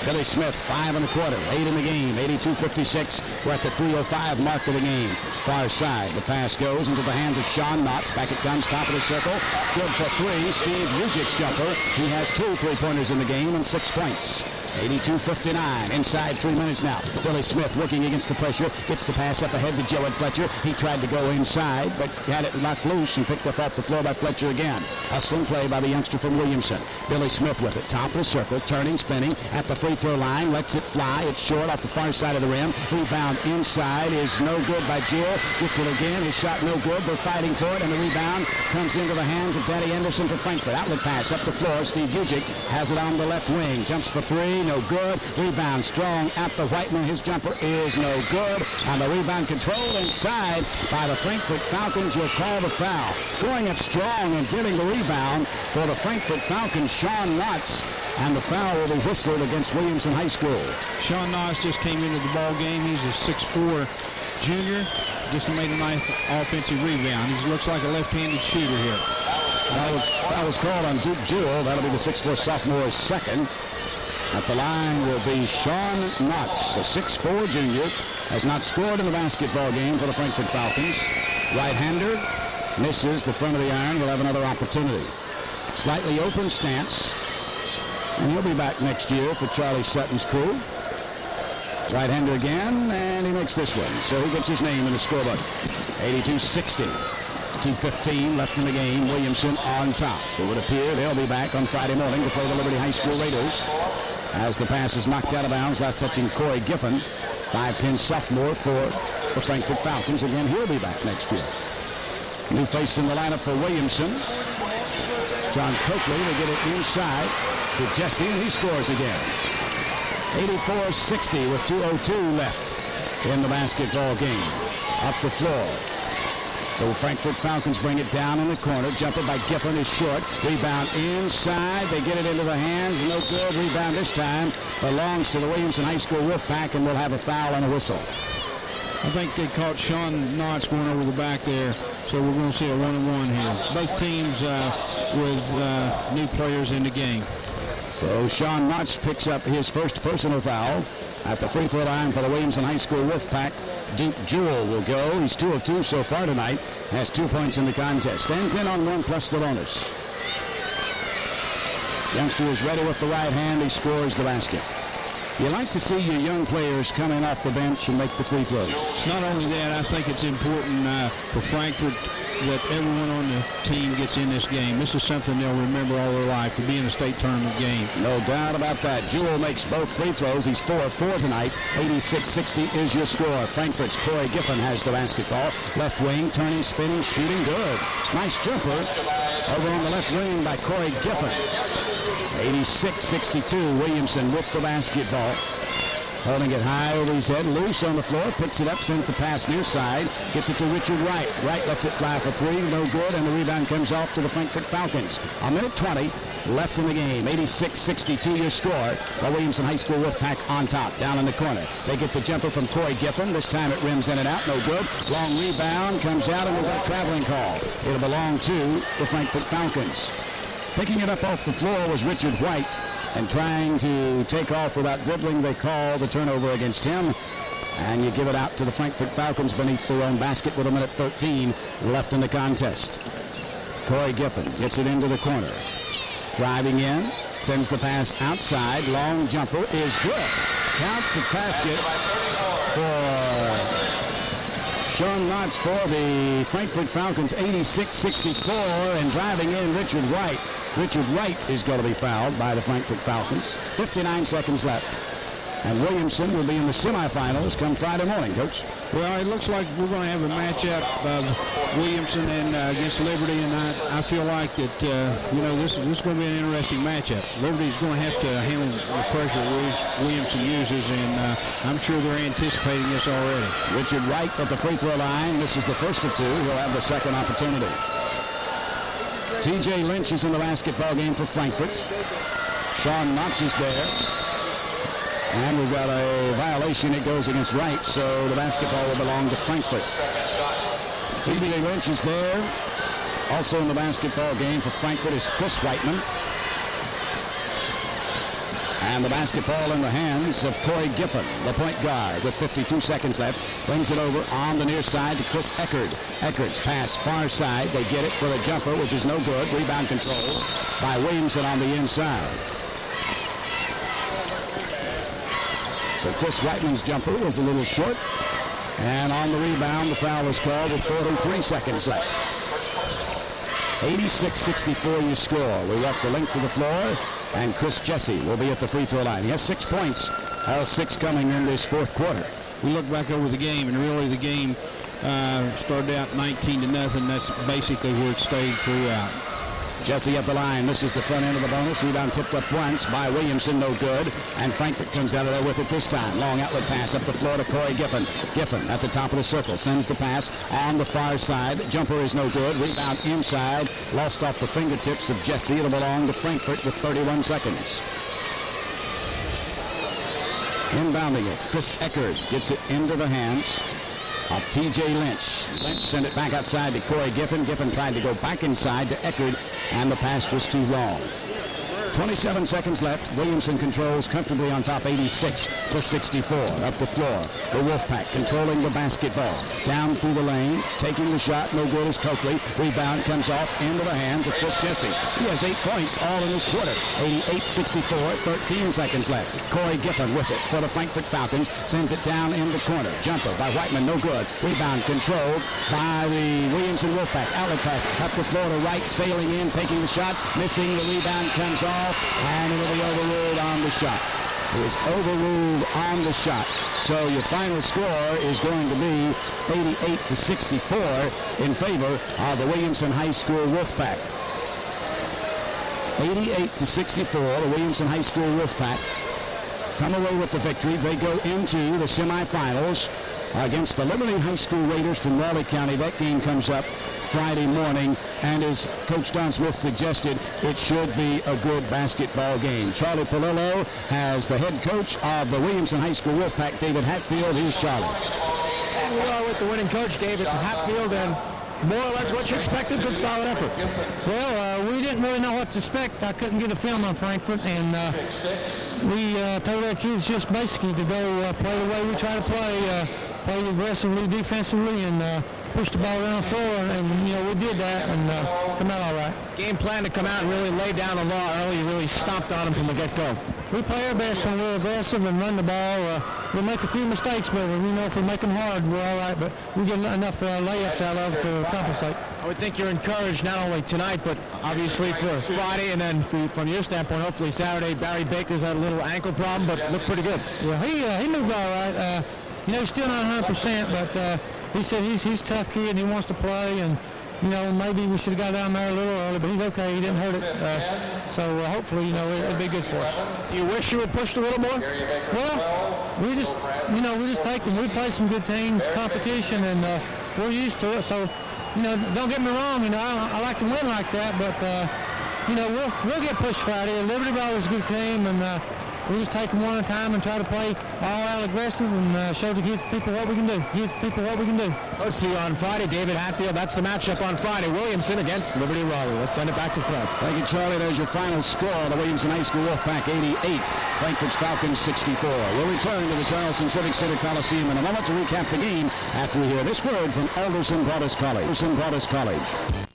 Billy Smith, 5 1/4, 8 in the game, 82-56. We're at the 3:05 mark of the game. Far side, the pass goes into the hands of Sean Knotts. Back it comes, top of the circle. Good for 3, Steve Ujic's jumper. He has 2 3-pointers in the game and 6 points. 82-59. Inside 3 minutes now. Billy Smith working against the pressure. Gets the pass up ahead to Jared Fletcher. He tried to go inside, but had it knocked loose and picked up off the floor by Fletcher again. Hustling play by the youngster from Williamson. Billy Smith with it. Top of the circle. Turning, spinning at the free throw line. Lets it fly. It's short off the far side of the rim. Rebound inside is no good by Jill. Gets it again. His shot no good. They're fighting for it, and the rebound comes into the hands of Danny Anderson for Frankfort. Outlet pass up the floor. Steve Ujic has it on the left wing. Jumps for 3. No good. Rebound strong at the Whiteman. His jumper is no good. And the rebound controlled inside by the Frankfort Falcons. You'll call the foul. Going up strong and getting the rebound for the Frankfort Falcons, Sean Knotts. And the foul will be whistled against Williamson High School. Sean Knotts just came into the ball game. He's a 6'4" junior. Just made a nice offensive rebound. He looks like a left-handed shooter here. That was called on Duke Jewell. That'll be the 6'4" sophomore's second. At the line will be Sean Knotts, a 6'4" junior, has not scored in the basketball game for the Frankfort Falcons. Right-hander misses the front of the iron. Will have another opportunity. Slightly open stance. And he'll be back next year for Charlie Sutton's crew. Right-hander again, and he makes this one. So he gets his name in the scorebook. 82-60. 2:15 left in the game. Williamson on top. It would appear they'll be back on Friday morning to play the Liberty High School Raiders. As the pass is knocked out of bounds, last touching Corey Giffen, 5'10" sophomore for the Frankfort Falcons. Again, he'll be back next year. New face in the lineup for Williamson. John Coakley to get it inside to Jesse, and he scores again. 84-60 with 2:02 left in the basketball game. Up the floor. The Frankfort Falcons bring it down in the corner. Jumper by Giffen is short. Rebound inside. They get it into the hands. No good. Rebound this time belongs to the Williamson High School Wolfpack, and will have a foul and a whistle. I think they caught Sean Knotts going over the back there, so we're going to see a 1-1 here. Both teams with new players in the game. So Sean Knotts picks up his first personal foul at the free throw line for the Williamson High School Wolfpack. Duke Jewell will go. He's 2 of 2 so far tonight. Has 2 points in the contest. Stands in on 1 plus the bonus. Youngster is ready with the right hand. He scores the basket. You like to see your young players coming off the bench and make the free throws. Not only that, I think it's important for Frankfort that everyone on the team gets in this game. This is something they'll remember all their life, to be in a state tournament game. No doubt about that. Jewell makes both free throws. He's 4 of 4 tonight. 86-60 is your score. Frankfort's Corey Giffen has the basketball. Left wing, turning, spinning, shooting, good. Nice jumper over on the left wing by Corey Giffen. 86-62, Williamson with the basketball. Holding it high over his head, loose on the floor, picks it up, sends the pass near side, gets it to Richard Wright. Wright lets it fly for three, no good, and the rebound comes off to the Frankfort Falcons. A minute 20 left in the game. 86-62 your score. While Williamson High School Wolfpack on top, down in the corner. They get the jumper from Corey Giffen. This time it rims in and out, no good. Long rebound, comes out, and we've got a traveling call. It'll belong to the Frankfort Falcons. Picking it up off the floor was Richard White. And trying to take off without dribbling, they call the turnover against him. And you give it out to the Frankfort Falcons beneath their own basket with a minute 13 left in the contest. Corey Giffen gets it into the corner. Driving in, sends the pass outside. Long jumper is good. Count the basket for Sean Knotts for the Frankfort Falcons, 86-64. And driving in, Richard Wright. Richard Wright is going to be fouled by the Frankfort Falcons. 59 seconds left. And Williamson will be in the semifinals come Friday morning, Coach. Well, it looks like we're going to have a matchup of Williamson and against Liberty, and I feel like that, this is going to be an interesting matchup. Liberty's going to have to handle the pressure Williamson uses, and I'm sure they're anticipating this already. Richard Wright at the free throw line. This is the first of two. He'll have the second opportunity. T.J. Lynch is in the basketball game for Frankfort. Sean Knotts is there. And we've got a violation. It goes against Wright, so the basketball will belong to Frankfort. T.J. Lynch is there. Also in the basketball game for Frankfort is Chris Whiteman. And the basketball in the hands of Corey Giffen, the point guard, with 52 seconds left. Brings it over on the near side to Chris Eckerd. Eckerd's pass far side. They get it for a jumper, which is no good. Rebound control by Williamson on the inside. So Chris Whiteman's jumper was a little short. And on the rebound, the foul was called with 43 seconds left. 86-64 your score. We walk the length of the floor. And Chris Jesse will be at the free throw line. He has 6 points, all 6 coming in this fourth quarter. We look back over the game, and really the game started out 19-0. That's basically where it stayed throughout. Jesse at the line. This is the front end of the bonus. Rebound tipped up once by Williamson, no good. And Frankfort comes out of there with it this time. Long outlet pass up the floor to Corey Giffen. Giffen at the top of the circle. Sends the pass on the far side. Jumper is no good. Rebound inside. Lost off the fingertips of Jesse. It'll belong to Frankfort with 31 seconds. Inbounding it. Chris Eckerd gets it into the hands of T.J. Lynch. Lynch sent it back outside to Corey Giffen. Giffen tried to go back inside to Eckerd, and the pass was too long. 27 seconds left. Williamson controls comfortably on top, 86-64. Up the floor, the Wolfpack controlling the basketball. Down through the lane, taking the shot, no good is Coakley. Rebound comes off into the hands of Chris Jesse. He has 8 points all in this quarter. 88-64, 13 seconds left. Corey Giffen with it for the Frankfort Falcons. Sends it down in the corner. Jumper by Whiteman, no good. Rebound controlled by the Williamson Wolfpack. Outlet pass up the floor to Wright, sailing in, taking the shot, missing. The rebound comes off. And it'll be overruled on the shot. It was overruled on the shot. So your final score is going to be 88-64 in favor of the Williamson High School Wolfpack. 88-64, the Williamson High School Wolfpack come away with the victory. They go into the semifinals against the Liberty High School Raiders from Raleigh County. That game comes up Friday morning, and as Coach Don Smith suggested, it should be a good basketball game. Charlie Palillo has the head coach of the Williamson High School Wolfpack, David Hatfield. Here's Charlie. And we are with the winning coach, David Hatfield, and more or less what you expected. Good, solid effort. Well, we didn't really know what to expect. I couldn't get a film on Frankfort, and we told our kids just basically to go play the way we try to play aggressively, defensively, and push the ball around the floor, and we did that and come out all right. Game plan to come out and really lay down the law early, really stomped on them from the get-go. we play our best when we're aggressive and run the ball. We'll make a few mistakes, but if we make them hard, we're all right. But we get enough layups out of it to compensate. I would think you're encouraged not only tonight, but obviously for Friday, and then from your standpoint, hopefully Saturday. Barry Baker's had a little ankle problem, but looked pretty good. Yeah, he moved all right. He's still not 100%, but he said he's a tough kid and he wants to play, and maybe we should have got down there a little early, but he's okay. He didn't hurt it. So hopefully, it'll be good for us. Do you wish you had pushed a little more? Well, we just take them. We play some good teams, competition, and we're used to it. So, don't get me wrong. I like to win like that, but we'll get pushed Friday. Liberty Ball is a good team, and we just take them one at a time and try to play all out aggressive and show to give people what we can do. Let's see you on Friday. David Hatfield, that's the matchup on Friday. Williamson against Liberty Raleigh. Let's send it back to Fred. Thank you, Charlie. There's your final score. The Williamson High School Wolfpack 88, Frankfort's Falcons 64. We'll return to the Charleston Civic Center Coliseum in a moment to recap the game after we hear this word from Alderson Broadus College.